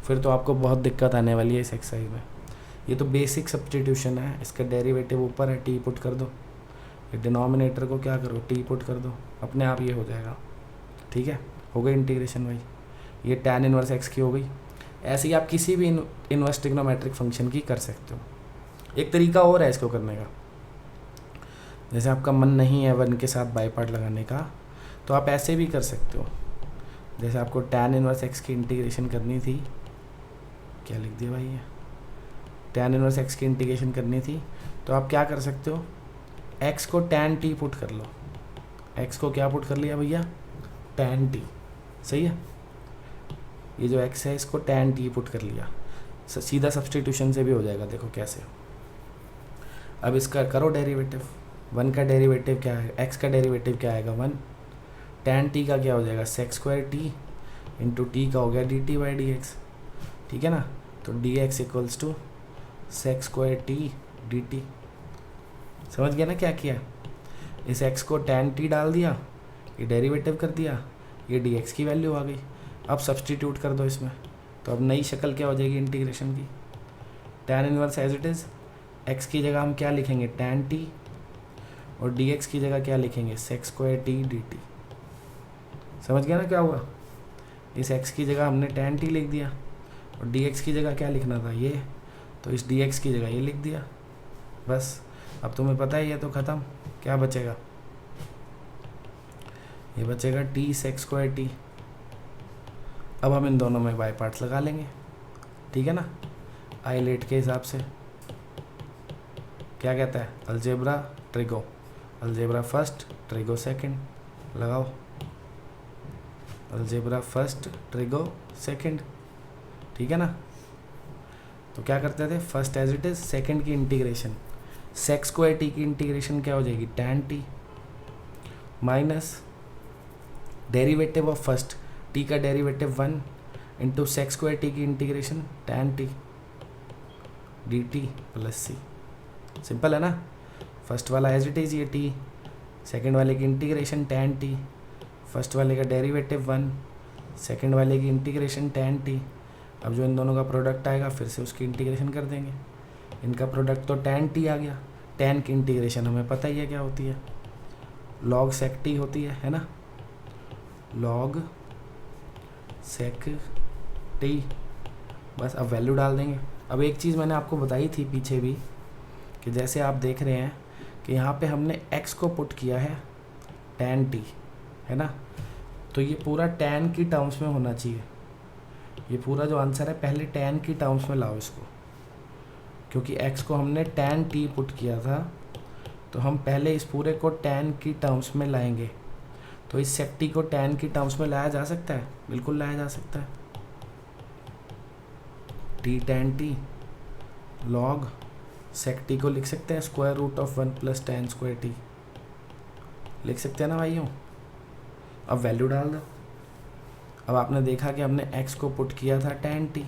फिर तो आपको बहुत दिक्कत आने वाली है इस एक्सरसाइज में। ये तो बेसिक सब्स्टिट्यूशन है, इसका डेरिवेटिव ऊपर है, टी पुट कर दो, ये डिनोमिनेटर को क्या करो टी पुट कर दो, अपने आप ये हो जाएगा। ठीक है, हो गई इंटीग्रेशन भाई, ये tan इनवर्स x की हो गई। ऐसे ही आप किसी भी इनवर्स ट्रिग्नोमेट्रिक फंक्शन की कर सकते हो। एक तरीका और है इसको करने का, जैसे आपका मन नहीं है 1 के साथ बाई पार्ट लगाने का, तो आप ऐसे भी कर सकते हो। जैसे आपको tan इनवर्स x की इंटीग्रेशन करनी थी, क्या लिख दिया भाई, ये tan इनवर्स x की इंटीग्रेशन करनी थी, तो आप क्या कर सकते हो, x को tan t पुट कर लो, x को क्या पुट कर लिया भैया tan t, सही है। ये जो x है इसको tan t पुट कर लिया, सीधा सब्स्टिट्यूशन से भी हो जाएगा, देखो कैसे। अब इसका करो डेरिवेटिव, 1 का डेरिवेटिव क्या है, x का डेरिवेटिव क्या आएगा 1, tan t का क्या हो जाएगा sec square t, into t का हो गया dt/dx, ठीक है ना। तो dx equals to sec square t dt, समझ गया ना क्या किया, इस x को tan t डाल दिया, ये डेरिवेटिव कर दिया, ये dx की वैल्यू आ गई। अब सब्स्टिट्यूट कर दो इसमें, तो अब नई शक्ल क्या हो जाएगी इंटीग्रेशन की, tan inverse as it is, x की जगह हम क्या लिखेंगे tan t, और dx की जगह क्या लिखेंगे sec स्क्वायर t dt। समझ गया ना क्या हुआ, इस x की जगह हमने tan t लिख दिया, और dx की जगह क्या लिखना था ये, तो इस dx की जगह ये लिख दिया, बस। अब तुम्हें पता है ये तो ख़त्म, क्या बचेगा, ये बचेगा t sec स्क्वायर t। अब हम इन दोनों में बाय पार्ट्स लगा लेंगे, ठीक है ना, आइलेट के हिसाब से। क्या कहता है, algebra trigo, algebra first trigo second, लगाओ अलजेब्रा फर्स्ट ट्रिगो सेकंड, ठीक है ना। तो क्या करते थे, first as it is, second की इंटीग्रेशन, सेक स्क्वायर टी की इंटीग्रेशन क्या हो जाएगी tan t, minus derivative of first t का derivative 1 into sec square t की integration tan t dt plus c। Simple है ना, फर्स्ट वाला एज इट इज़ ये t, सेकंड वाले की इंटीग्रेशन tan t, फर्स्ट वाले का डेरिवेटिव 1, सेकंड वाले की इंटीग्रेशन tan t। अब जो इन दोनों का प्रोडक्ट आएगा फिर से उसकी इंटीग्रेशन कर देंगे, इनका प्रोडक्ट तो tan t आ गया, tan की इंटीग्रेशन हमें पता ही है क्या होती है, log sec t होती है ना, log sec t, बस। अब वैल्यू डाल देंगे। अब एक चीज़ मैंने आपको बताई थी पीछे भी, कि जैसे आप देख रहे हैं कि यहाँ पे हमने x को पुट किया है tan t, है ना, तो ये पूरा tan की टर्म्स में होना चाहिए, ये पूरा जो आंसर है पहले tan की टर्म्स में लाओ इसको, क्योंकि x को हमने tan t पुट किया था, तो हम पहले इस पूरे को tan की टर्म्स में लाएंगे। तो इस sec t को tan की टर्म्स में लाया जा सकता है, बिल्कुल लाया जा सकता है, t tan t log sec t को लिख सकते हैं square root of 1 plus tan square t, लिख सकते हैं ना भाइयों। अब वैल्यू डाल दो। अब आपने देखा कि हमने x को पुट किया था tan t,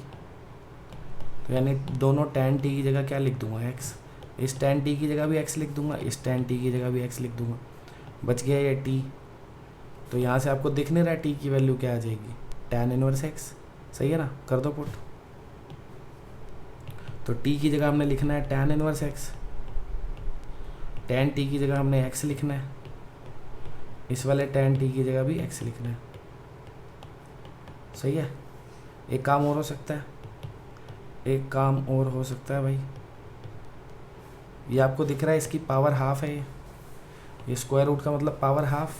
तो यानी दोनों tan t की जगह क्या लिख दूंगा, x। इस tan t की जगह भी x लिख दूंगा, इस tan t की जगह भी x लिख दूंगा, बच गया ये t। तो यहाँ से आपको दिख नहीं रहा t की वैल्यू क्या आ जाएगी, tan इनवर्स x। सही है ना, कर दो पुट। तो t की जगह हमने लिखना है tan inverse x, tan t की जगह हमने x लिखना है, इस वाले tan t की जगह भी x लिखना है। सही है। एक काम और हो सकता है, एक काम और हो सकता है भाई, ये आपको दिख रहा है इसकी पावर हाफ है, ये स्क्वायर रूट का मतलब पावर हाफ,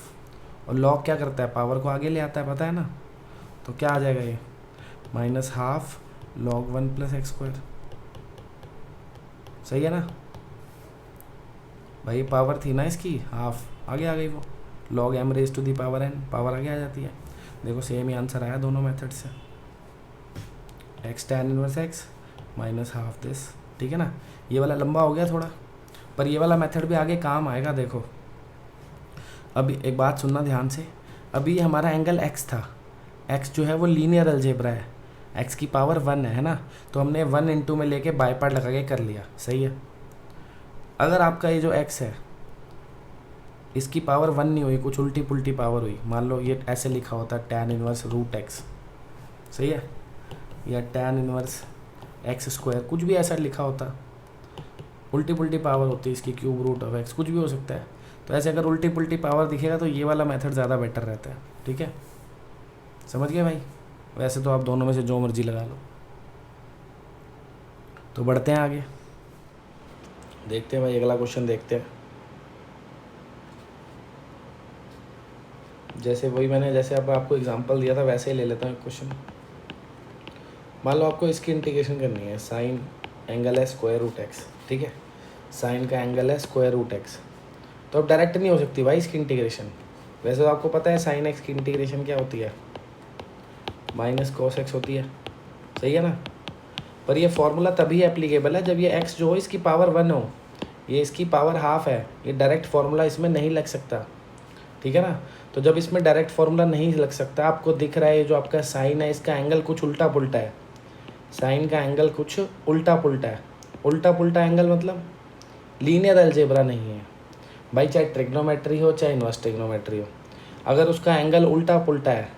और लॉग क्या करता है, पावर को आगे ले आता है, पता है ना। तो क्या आ जाएगा ये, minus half log 1 plus x square. सही है ना भाई, पावर थी ना इसकी हाफ, आगे आ गई वो, log m raise to the power n, पावर आगे आ जाती है। देखो सेम ही आंसर आया दोनों मेथड से, x tan inverse x minus half this. ठीक है ना, ये वाला लंबा हो गया थोड़ा, पर ये वाला मेथड भी आगे काम आएगा। देखो अभी एक बात सुनना ध्यान से, अभी हमारा एंगल x था, x जो है वो लीनियर अलजेब्रा है, x की पावर 1 है ना, तो हमने 1 इंटू में लेके बाय पार्ट लगा के कर लिया। सही है। अगर आपका ये जो x है इसकी पावर 1 नहीं हुई, कुछ उल्टी पुल्टी पावर हुई, मान लो ये ऐसे लिखा होता tan इनवर्स रूट x। सही है, या tan इनवर्स एक्स स्क्वायर, कुछ भी ऐसा लिखा होता, उल्टी पुल्टी पावर होती है इसकी, क्यूब रूट ऑफ x, कुछ भी हो सकता है। तो ऐसे अगर उल्टी पुल्टी पावर दिखेगा तो ये वाला मेथड ज़्यादा बेटर रहता है। ठीक है, समझ गए भाई। वैसे तो आप दोनों में से जो मर्जी लगा लो। तो बढ़ते हैं आगे, देखते हैं भाई अगला क्वेश्चन देखते हैं। जैसे वही मैंने जैसे अब आपको एग्जांपल दिया था वैसे ही ले लेता हूँ क्वेश्चन। मान लो आपको इसकी इंटीग्रेशन करनी है, साइन एंगल है स्क्वायर रूट एक्स। ठीक है, साइन का एंगल है स्क्वायर रूट एक्स, तो अब डायरेक्ट नहीं हो सकती भाई इसकी इंटीग्रेशन। वैसे तो आपको पता है साइन एक्स की इंटीग्रेशन क्या होती है, माइनस कॉस एक्स होती है। सही है ना, पर ये फॉर्मूला तभी एप्लीकेबल है जब ये एक्स जो हो इसकी पावर 1 हो, ये इसकी पावर हाफ है, ये डायरेक्ट फार्मूला इसमें नहीं लग सकता। ठीक है ना, तो जब इसमें डायरेक्ट फार्मूला नहीं लग सकता, आपको दिख रहा है जो आपका साइन है इसका एंगल कुछ उल्टा पुल्टा है, साइन का एंगल कुछ उल्टा पुल्टा है। उल्टा पुल्टा एंगल मतलब लीनियर अलजेब्रा नहीं है भाई, चाहे ट्रिग्नोमेट्री हो चाहे इनवर्स ट्रिग्नोमेट्री हो, अगर उसका एंगल उल्टा पुल्टा है,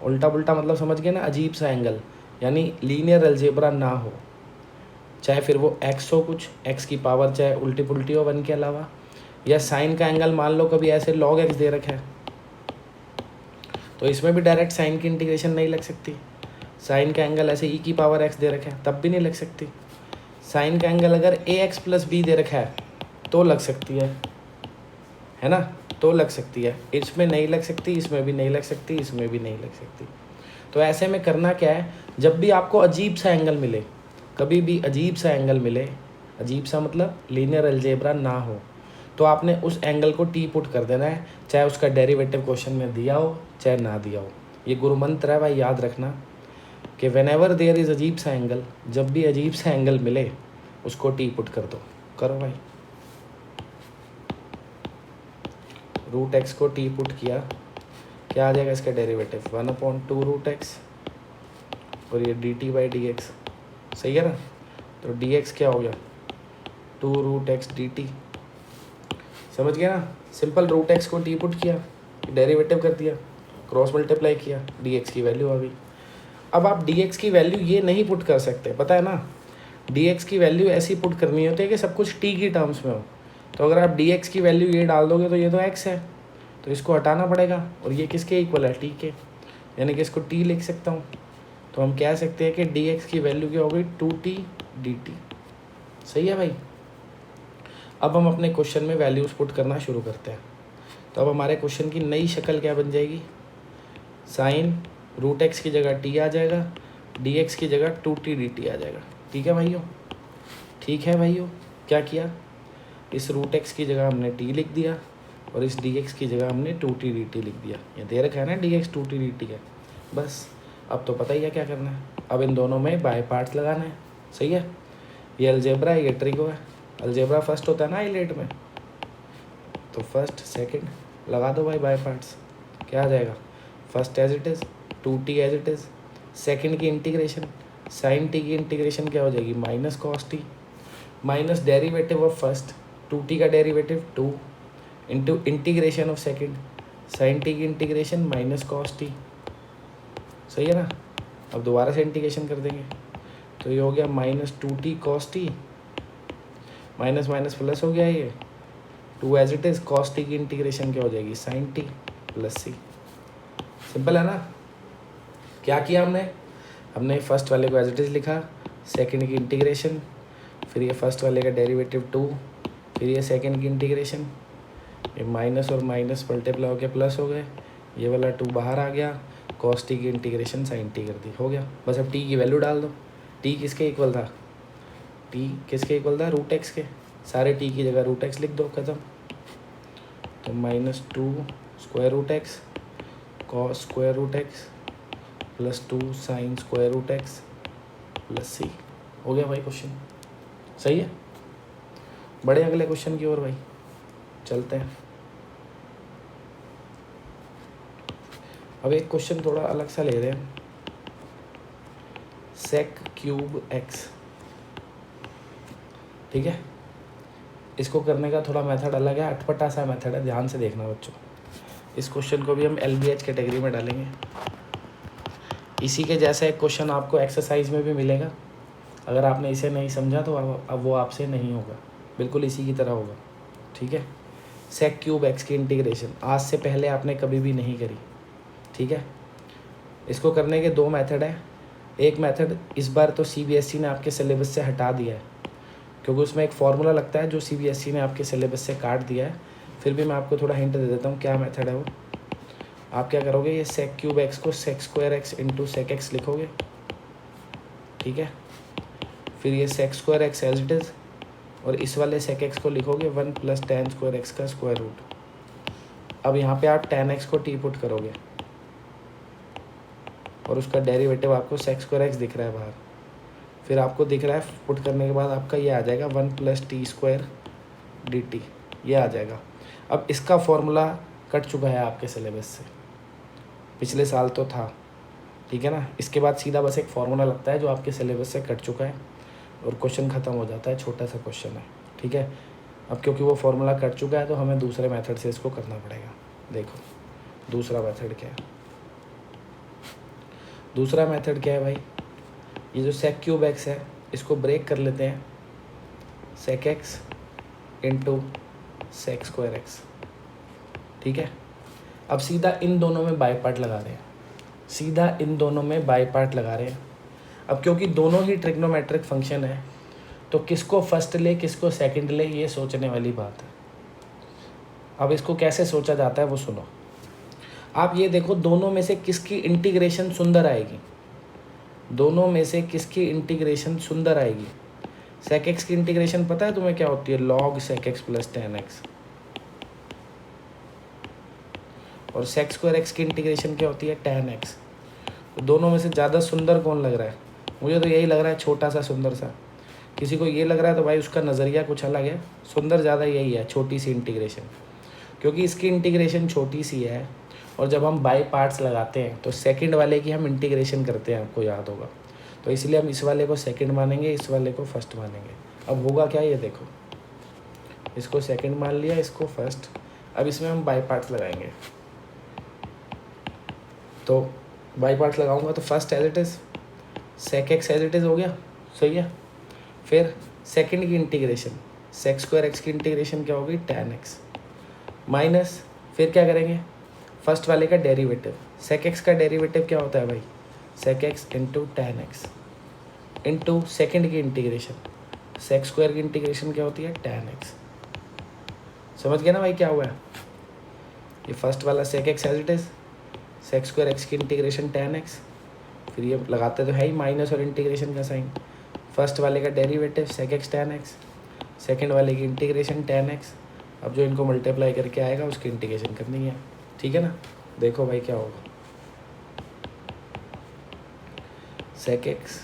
उल्टा पुल्टा मतलब समझ गए ना, अजीब सा एंगल, यानी लीनियर अलजेब्रा ना हो, चाहे फिर वो एक्स हो, कुछ एक्स की पावर चाहे उल्टी पुल्टी हो 1 के अलावा, या साइन का एंगल मान लो कभी ऐसे log x दे रखा है, तो इसमें भी डायरेक्ट साइन की इंटीग्रेशन नहीं लग सकती। साइन का एंगल ऐसे e की पावर x दे रखा है तब भी नहीं लग सकती। साइन का एंगल अगर ax प्लस b दे रखा है तो लग सकती है ना, तो लग सकती है, इसमें नहीं लग सकती, इसमें भी नहीं लग सकती, इसमें भी नहीं लग सकती। तो ऐसे में करना क्या है, जब भी आपको अजीब सा एंगल मिले, कभी भी अजीब सा एंगल मिले, अजीब सा मतलब लीनियर अलजेब्रा ना हो, तो आपने उस एंगल को टी पुट कर देना है, चाहे उसका डेरिवेटिव क्वेश्चन में दिया हो चाहे ना दिया हो। ये गुरु मंत्र है भाई, याद रखना कि वेन एवर देयर इज़ अजीब सा एंगल, जब भी अजीब सा एंगल मिले उसको टी पुट कर दो। करो भाई, रूट एक्स को टी पुट किया, क्या आ जाएगा इसका डेरिवेटिव, 1/2 रूट एक्स, और ये D T by D x. सही है ना, तो डी एक्स क्या हो गया, 2 रूट एक्स डी टी। समझ गया ना, सिंपल रूट एक्स को टी पुट किया, डेरिवेटिव कर दिया, क्रॉस मल्टीप्लाई किया, डी एक्स की वैल्यू आ गई। अब आप डी एक्स की वैल्यू ये नहीं पुट कर सकते, पता है ना, डी एक्स की वैल्यू ऐसी पुट करनी होती है कि सब कुछ टी की टर्म्स में हो। तो अगर आप डी एक्स की वैल्यू ये डाल दोगे तो ये तो एक्स है, तो इसको हटाना पड़ेगा, और ये किसके इक्वल है, टी के, यानी कि इसको टी लिख सकता हूँ। तो हम कह सकते हैं कि डी एक्स की वैल्यू क्या हो गई, 2t dt। सही है भाई। अब हम अपने क्वेश्चन में वैल्यूज पुट करना शुरू करते हैं। तो अब हमारे क्वेश्चन की नई शक्ल क्या बन जाएगी, साइन रूट एक्स की जगह t आ जाएगा, डी एक्स की जगह 2t dt आ जाएगा। ठीक है भाइयों, ठीक है भाइयों, क्या किया, इस रूट एक्स की जगह हमने t लिख दिया, और इस डी एक्स की जगह हमने 2t dt लिख दिया। ये दे रखा है ना डी एक्स 2t dt है, बस अब तो पता ही है क्या करना है। अब इन दोनों में बाय पार्ट्स लगाना है। सही है, ये अलजेब्रा है, ये ट्रिगो है। अलजेब्रा फर्स्ट होता है ना आइलेट में, तो फर्स्ट सेकंड लगा दो भाई बाय पार्ट्स। क्या आ जाएगा, first as it is, 2t as it is, second की इंटीग्रेशन साइन टी की इंटीग्रेशन क्या हो जाएगी, minus cos t, minus derivative of first, 2t का derivative 2 into integration of second, sine t की इंटीग्रेशन माइनस कॉस टी, सही है ना। अब दोबारा से इंटीग्रेशन कर देंगे तो ये हो गया minus 2t cos t, minus minus plus हो गया ये 2 as it is, cos t की इंटीग्रेशन क्या हो जाएगी, sine t plus c. Simple है ना। क्या किया हमने फर्स्ट वाले को एज इट इज़ लिखा, सेकंड की इंटीग्रेशन, फिर ये फर्स्ट वाले का डेरिवेटिव 2, फिर ये सेकंड की इंटीग्रेशन, ये माइनस और माइनस मल्टीप्लाई होकर प्लस हो गए, ये वाला 2 बाहर आ गया, कॉस टी की इंटीग्रेशन साइन टी कर दी, हो गया। बस अब टी की वैल्यू डाल दो। टी किसके इक्वल था, टी किसके इक्वल था, रूट एक्स के, सारे टी की जगह रूट एक्स लिख दो, खत्म। तो -2 square root x cos square root x plus 2 sine square root x plus C, हो गया भाई क्वेश्चन। सही है। बड़े अगले क्वेश्चन की ओर भाई चलते हैं। अब एक क्वेश्चन थोड़ा अलग सा ले रहे हैं, सेक क्यूब एक्स, ठीक है। इसको करने का थोड़ा मेथड अलग है, अटपटा सा मेथड है, ध्यान से देखना बच्चों। इस क्वेश्चन को भी हम LBH कैटेगरी में डालेंगे। इसी के जैसा एक क्वेश्चन आपको एक्सरसाइज में भी मिलेगा, अगर आपने इसे नहीं समझा तो अब वो आपसे नहीं होगा, बिल्कुल इसी की तरह होगा, ठीक है। सेक क्यूब एक्स की इंटीग्रेशन आज से पहले आपने कभी भी नहीं करी, ठीक है। इसको करने के 2 मेथड हैं। एक मेथड इस बार तो CBSE ने आपके सिलेबस से हटा दिया है, क्योंकि उसमें एक फार्मूला लगता है जो CBSE ने आपके सिलेबस से काट दिया है। फिर भी मैं आपको थोड़ा हिंट दे देता हूँ क्या मेथड है वो। आप क्या करोगे, ये सेक क्यूब एक्स को sec square x into sec x लिखोगे, ठीक है। फिर ये sec square x as it is, और इस वाले सेक एक्स को लिखोगे 1 + tan स्क्वायर एक्स का स्क्वायर रूट। अब यहाँ पे आप tan x को t पुट करोगे और उसका डेरिवेटिव आपको सेक स्क्वायर एक्स दिख रहा है बाहर, फिर आपको दिख रहा है पुट करने के बाद आपका ये आ जाएगा 1 + t स्क्वायर dt, ये आ जाएगा। अब इसका फॉर्मूला कट चुका है आपके सिलेबस से, पिछले साल तो था, ठीक है ना। इसके बाद सीधा बस एक फार्मूला लगता है जो आपके सिलेबस से कट चुका है और क्वेश्चन ख़त्म हो जाता है, छोटा सा क्वेश्चन है, ठीक है। अब क्योंकि वो फार्मूला कट चुका है तो हमें दूसरे मेथड से इसको करना पड़ेगा। देखो दूसरा मेथड क्या है, दूसरा मेथड क्या है भाई, ये जो सेक क्यूब एक्स है इसको ब्रेक कर लेते हैं, sec x into sec square x, ठीक है। अब सीधा इन दोनों में बाई पार्ट लगा रहे हैं, सीधा इन दोनों में बाई पार्ट लगा रहे हैं। अब क्योंकि दोनों ही ट्रिग्नोमेट्रिक फंक्शन है तो किसको फर्स्ट ले किसको सेकंड ले, ये सोचने वाली बात है। अब इसको कैसे सोचा जाता है वो सुनो। आप ये देखो दोनों में से किसकी इंटीग्रेशन सुंदर आएगी, दोनों में से किसकी इंटीग्रेशन सुंदर आएगी। सेक एक्स की इंटीग्रेशन पता है तुम्हें क्या होती है, log sec x plus tan x, और सेक स्क्वायर एक्स की इंटीग्रेशन क्या होती है, tan x। तो दोनों में से ज़्यादा सुंदर कौन लग रहा है, मुझे तो यही लग रहा है, छोटा सा सुंदर सा। किसी को ये लग रहा है तो भाई उसका नज़रिया कुछ अलग है, सुंदर ज़्यादा यही है, छोटी सी इंटीग्रेशन, क्योंकि इसकी इंटीग्रेशन छोटी सी है। और जब हम बाई पार्ट्स लगाते हैं तो सेकंड वाले की हम इंटीग्रेशन करते हैं, आपको याद होगा, तो इसलिए हम इस वाले को सेकंड मानेंगे, इस वाले को फर्स्ट मानेंगे। अब होगा क्या, ये देखो, इसको सेकंड मान लिया, इसको फर्स्ट। अब इसमें हम बाई पार्ट्स लगाएंगे, तो बाई पार्ट्स लगाऊंगा तो first as it is sec x as it is हो गया, सही है। फिर सेकंड की इंटीग्रेशन, सेक स्क्वायर एक्स की इंटीग्रेशन क्या होगी, tan x, माइनस फिर क्या करेंगे, फर्स्ट वाले का डेरिवेटिव, सेक एक्स का डेरिवेटिव क्या होता है भाई, sec x into tan x into second की इंटीग्रेशन, सेक स्क्वायर की इंटीग्रेशन क्या होती है, tan x। समझ गया ना भाई क्या हुआ है, ये फर्स्ट वाला sec x as it is, sec square x की इंटीग्रेशन tan x, फिर ये लगाते तो है ही माइनस और इंटीग्रेशन का साइन, फर्स्ट वाले का derivative sec x tan x, second वाले की इंटीग्रेशन tan x। अब जो इनको मल्टीप्लाई करके आएगा उसकी इंटीग्रेशन करनी है, ठीक है ना। देखो भाई क्या होगा, sec x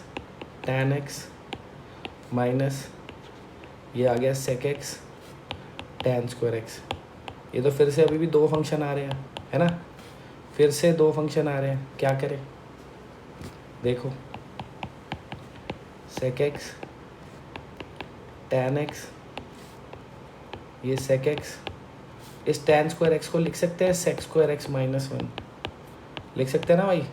tan x minus ये आ गया sec x tan square x। ये तो फिर से अभी भी 2 फंक्शन आ रहे हैं, है ना, फिर से 2 फंक्शन आ रहे हैं, क्या करें। देखो sec x tan x, ये sec x, इस tan स्क्वायर x को लिख सकते हैं sec स्क्वायर x माइनस 1, लिख सकते हैं ना भाई,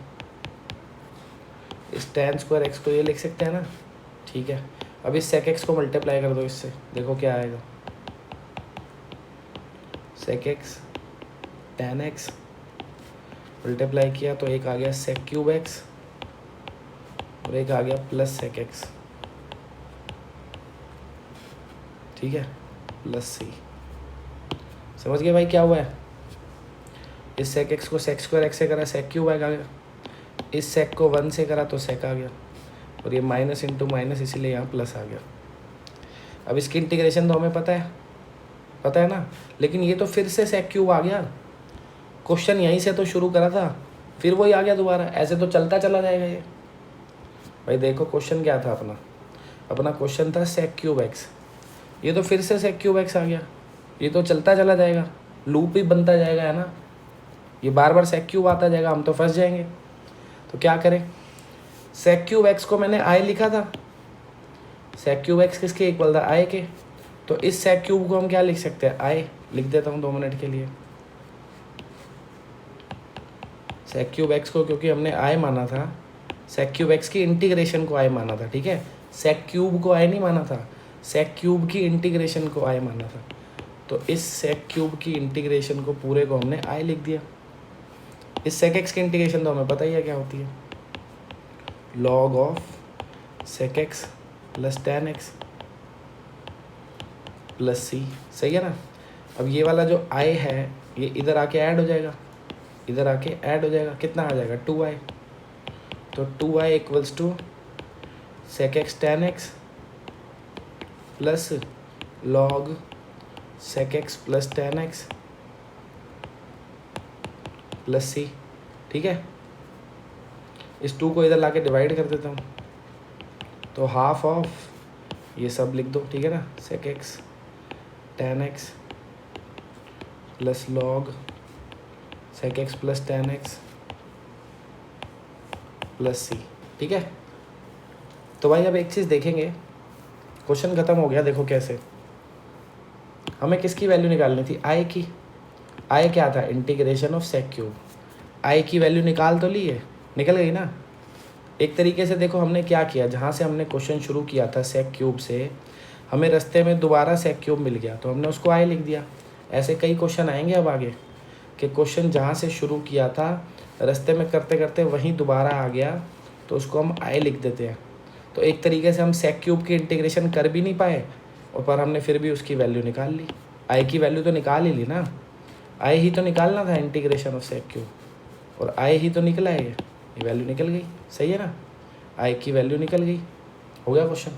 इस tan स्क्वायर x को ये लिख सकते हैं ना, ठीक है। अब इस sec x को मल्टीप्लाई कर दो इससे, देखो क्या आएगा, sec x tan x multiply किया तो एक आ गया sec क्यूब x और एक आ गया प्लस sec x, ठीक है, प्लस सी। समझ गए भाई क्या हुआ है, इस sec x को sec स्क्वायर x से करा sec क्यूब x आ गया, इस sec को 1 से करा तो sec आ गया, और ये माइनस इंटू माइनस इसीलिए यहाँ प्लस आ गया। अब इसकी इंटीग्रेशन तो हमें पता है ना, लेकिन ये तो फिर से sec क्यूब आ गया, क्वेश्चन यहीं से तो शुरू करा था, फिर वही आ गया दोबारा, ऐसे तो चलता चला जाएगा ये। भाई देखो क्वेश्चन क्या था अपना क्वेश्चन था sec क्यूब x, ये तो फिर से sec क्यूब x आ गया, ये तो चलता चला जाएगा, लूप ही बनता जाएगा, है ना, ये बार बार sec क्यूब आता जाएगा, हम तो फंस जाएंगे। तो क्या करें, sec क्यूब x को मैंने i लिखा था, sec क्यूब x किसके इक्वल था, i के, तो इस sec क्यूब को हम क्या लिख सकते हैं, i लिख देता हूँ 2 मिनट के लिए। sec क्यूब x को क्योंकि हमने i माना था, sec क्यूब x की इंटीग्रेशन को i माना था, ठीक है, sec क्यूब को i नहीं माना था, sec क्यूब की इंटीग्रेशन को i माना था, तो इस sec क्यूब की इंटीग्रेशन को पूरे को हमने i लिख दिया। इस sec x की इंटीग्रेशन तो हमें पता ही है क्या होती है, log of sec x plus tan x plus C, सही है ना। अब ये वाला जो i है ये इधर आके ऐड हो जाएगा, इधर आके ऐड हो जाएगा, कितना आ जाएगा 2i, तो 2i equals to sec x tan x plus log sec x plus tan x plus C, ठीक है। इस 2 को इधर लाके डिवाइड कर देता हूँ, तो हाफ ऑफ ये सब लिख दो, ठीक है ना, sec x tan x plus log sec x plus tan x plus C, ठीक है। तो भाई अब एक चीज़ देखेंगे, क्वेश्चन खत्म हो गया, देखो कैसे, हमें किसकी वैल्यू निकालनी थी, i की, i क्या था, integration of sec cube, i की वैल्यू निकाल तो ली है, निकल गई ना। एक तरीके से देखो हमने क्या किया, जहाँ से हमने क्वेश्चन शुरू किया था sec क्यूब से, हमें रास्ते में दोबारा sec क्यूब मिल गया तो हमने उसको i लिख दिया। ऐसे कई क्वेश्चन आएंगे अब आगे कि क्वेश्चन जहाँ से शुरू किया था रास्ते में करते करते वहीं दोबारा आ गया तो उसको हम i लिख देते हैं। तो एक तरीके से हम sec क्यूब की इंटीग्रेशन कर भी नहीं पाए और पर हमने फिर भी उसकी वैल्यू निकाल ली, i की वैल्यू तो निकाल ही ली ना, i ही तो निकालना था इंटीग्रेशन ऑफ sec क्यूब, और i ही तो निकला है, ये वैल्यू निकल गई, सही है ना, i की वैल्यू निकल गई, हो गया क्वेश्चन।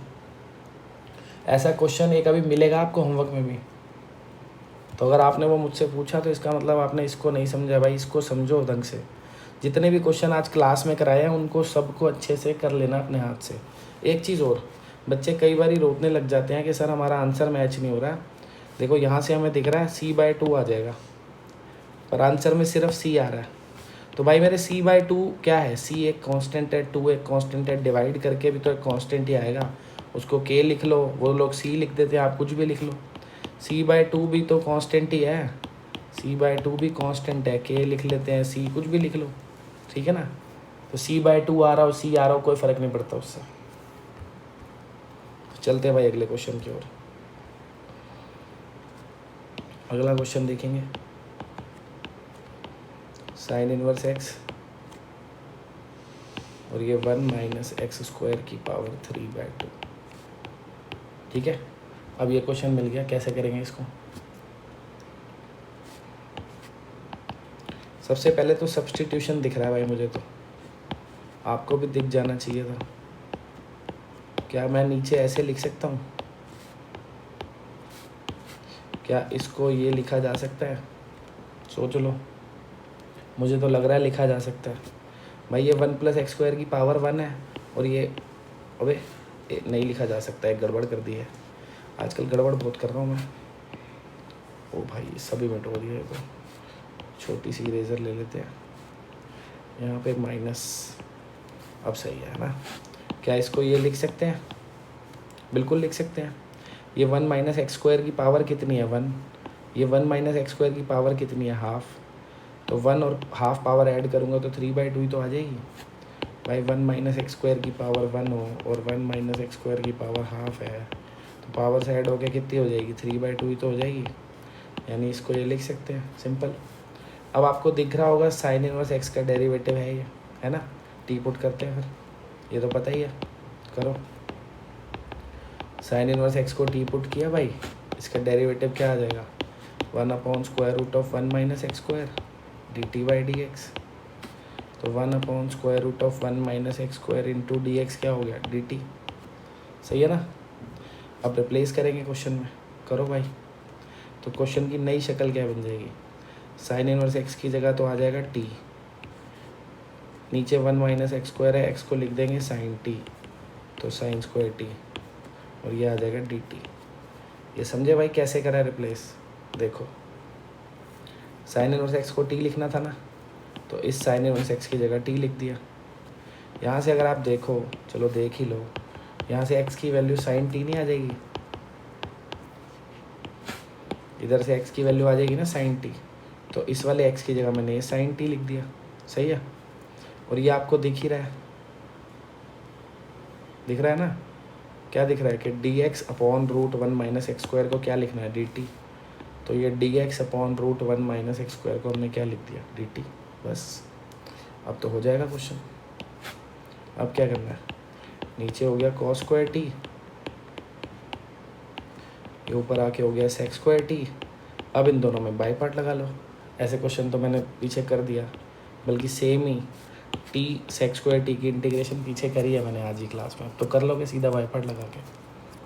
ऐसा क्वेश्चन एक अभी मिलेगा आपको होमवर्क में भी, तो अगर आपने वो मुझसे पूछा तो इसका मतलब आपने इसको नहीं समझा, भाई इसको समझो ढंग से। जितने भी क्वेश्चन आज क्लास में कराए हैं उनको सबको अच्छे से कर लेना अपने हाथ से। एक चीज़ और, बच्चे कई बार रोकने लग जाते हैं कि सर हमारा आंसर मैच नहीं हो रहा। देखो यहाँ से हमें दिख रहा है c/2 आ जाएगा, पर आंसर में सिर्फ c आ रहा है, तो भाई मेरे c/2 क्या है, c एक कांस्टेंट है, 2 एक कांस्टेंट है, डिवाइड करके भी तो एक कांस्टेंट ही आएगा, उसको k लिख लो, वो लोग c लिख देते हैं, आप कुछ भी लिख लो, c/2 भी तो कांस्टेंट ही है, c/2 भी कांस्टेंट है, k लिख लेते हैं, c कुछ भी लिख लो, ठीक है ना। तो c/2 आ रहा हो c आ रहा हो कोई फ़र्क नहीं पड़ता उससे। तो चलते हैं भाई अगले क्वेश्चन की ओर। अगला क्वेश्चन देखेंगे, sin इनवर्स x और ये 1 माइनस एक्स स्क्वायर की पावर 3/2, ठीक है। अब ये क्वेश्चन मिल गया, कैसे करेंगे इसको। सबसे पहले तो सब्स्टिट्यूशन दिख रहा है भाई मुझे, तो आपको भी दिख जाना चाहिए था। क्या मैं नीचे ऐसे लिख सकता हूँ, क्या इसको ये लिखा जा सकता है, सोच लो, मुझे तो लग रहा है लिखा जा सकता है। भाई ये 1 प्लस एक्स स्क्वायर की पावर 1 है और ये, अबे नहीं लिखा जा सकता है, गड़बड़ कर दी है, आजकल गड़बड़ बहुत कर रहा हूँ मैं। ओ भाई सभी मिट हो रही है, तो छोटी सी इरेजर ले लेते हैं, यहाँ पे माइनस, अब सही है ना। क्या इसको ये लिख सकते हैं, बिल्कुल लिख सकते हैं। ये 1 माइनस एक्स स्क्वायर की पावर कितनी है 1, ये 1 माइनस एक्स स्क्वायर की पावर कितनी है हाफ, तो 1 और हाफ पावर ऐड करूँगा तो 3/2 ही तो आ जाएगी भाई। 1 माइनस एक्स स्क्वायर की पावर 1 हो और 1 माइनस एक्स स्क्वायर की पावर हाफ है, तो पावर से ऐड होकर कितनी हो जाएगी 3/2 ही तो हो जाएगी, यानी इसको ये लिख सकते हैं सिंपल। अब आपको दिख रहा होगा साइन इनवर्स एक्स का डेरिवेटिव है ये, है ना। टी पुट करते हैं फिर, ये तो पता ही है, करो। साइन इनवर्स एक्स को टी पुट किया भाई, इसका डेरिवेटिव क्या आ जाएगा 1/√1 माइनस एक्स स्क्वायर dt/dx। तो 1/√1 minus x square into D x क्या हो गया dt, सही है ना। अब रिप्लेस करेंगे क्वेश्चन में, करो भाई। तो क्वेश्चन की नई शक्ल क्या बन जाएगी, साइन इनवर्स एक्स की जगह तो आ जाएगा टी, नीचे 1 माइनस एक्स स्क्वायर है, एक्स को लिख देंगे साइन टी, तो साइन स्क्वायर टी, और ये आ जाएगा डी टी। ये समझे भाई कैसे करा रिप्लेस। देखो साइन इनवर्स एक्स को टी लिखना था ना, तो इस साइन इनवर्स एक्स की जगह टी लिख दिया। यहाँ से अगर आप देखो, चलो देख ही लो, यहाँ से एक्स की वैल्यू साइन टी नहीं आ जाएगी, इधर से एक्स की वैल्यू आ जाएगी ना साइन टी, तो इस वाले एक्स की जगह मैंने ये साइन टी लिख दिया, सही है। और ये आपको दिख ही रहा है, दिख रहा है ना, क्या दिख रहा है कि dx/√1 माइनस एक्स स्क्वायर को क्या लिखना है dt, तो ये dx/√1 माइनस एक्स स्क्वायर को हमने क्या लिख दिया dt, बस। अब तो हो जाएगा क्वेश्चन। अब क्या करना है, नीचे हो गया cos स्क्वायर टी, ये ऊपर आके हो गया sec स्क्वायर टी। अब इन दोनों में बाई पार्ट लगा लो। ऐसे क्वेश्चन तो मैंने पीछे कर दिया, बल्कि सेम ही टी sec स्क्वायर टी की इंटीग्रेशन पीछे करी है मैंने आज ही क्लास में, तो कर लोगे सीधा बाई पार्ट लगा के,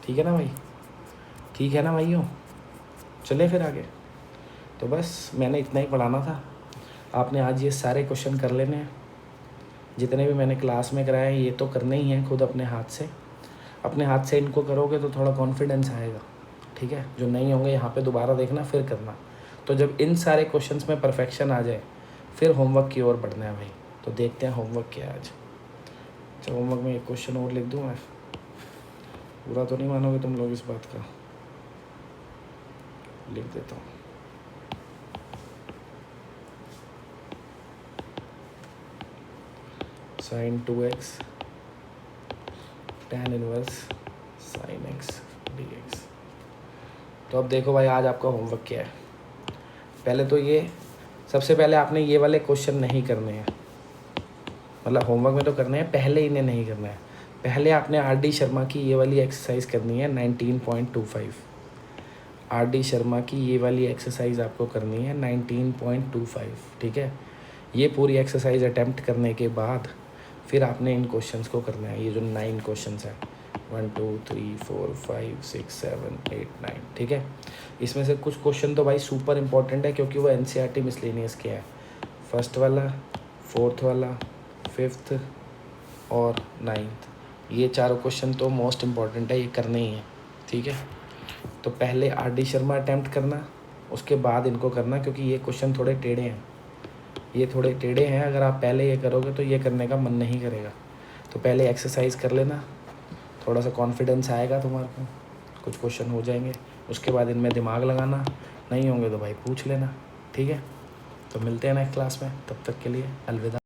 ठीक है ना भाई, ठीक है ना भाइयों। चले फिर आगे। तो बस मैंने इतना ही पढ़ाना था, आपने आज ये सारे क्वेश्चन कर लेने हैं, जितने भी मैंने क्लास में कराए ये तो करने ही हैं खुद अपने हाथ से। अपने हाथ से इनको करोगे तो थोड़ा कॉन्फिडेंस आएगा, ठीक है। जो नहीं होंगे यहाँ पे दोबारा देखना फिर करना। तो जब इन सारे क्वेश्चंस में परफेक्शन आ जाए फिर होमवर्क की ओर बढ़ना है भाई। तो देखते हैं होमवर्क क्या है आज। अच्छा होमवर्क में एक क्वेश्चन और लिख दूँ मैं, बुरा तो नहीं मानोगे तुम लोग इस बात का, लिख देता हूँ। sin 2x tan inverse sin x dx। तो अब देखो भाई आज आपका होमवर्क क्या है। पहले तो ये सबसे पहले आपने ये वाले क्वेश्चन नहीं करने हैं, मतलब होमवर्क में तो करने हैं, पहले इन्हें नहीं करना है। पहले आपने आर डी शर्मा की ये वाली एक्सरसाइज करनी है 19.25। आर डी शर्मा की ये वाली एक्सरसाइज आपको करनी है 19.25, ठीक है। ये पूरी एक्सरसाइज अटैम्प्ट करने के बाद फिर आपने इन क्वेश्चंस को करना है, ये जो 9 क्वेश्चंस हैं 1 2 3 4 5 6 7 8 9, ठीक है। इसमें से कुछ क्वेश्चन तो भाई सुपर इंपॉर्टेंट है क्योंकि वो एनसीईआरटी मिसलेनियस के है। फर्स्ट वाला, फोर्थ वाला, फिफ्थ और 9th, ये चारों क्वेश्चन तो मोस्ट इम्पॉर्टेंट है, ये करने ही हैं, ठीक है। तो पहले आर डी शर्मा अटैम्प्ट करना, उसके बाद इनको करना, क्योंकि ये क्वेश्चन थोड़े टेढ़े हैं, ये थोड़े टेढ़े हैं। अगर आप पहले ये करोगे तो ये करने का मन नहीं करेगा। तो पहले एक्सरसाइज कर लेना, थोड़ा सा कॉन्फिडेंस आएगा तुम्हारे को, कुछ क्वेश्चन हो जाएंगे। उसके बाद इनमें दिमाग लगाना, नहीं होंगे तो भाई पूछ लेना, ठीक है। तो मिलते हैं नेक्स्ट क्लास में, तब तक के लिए अलविदा।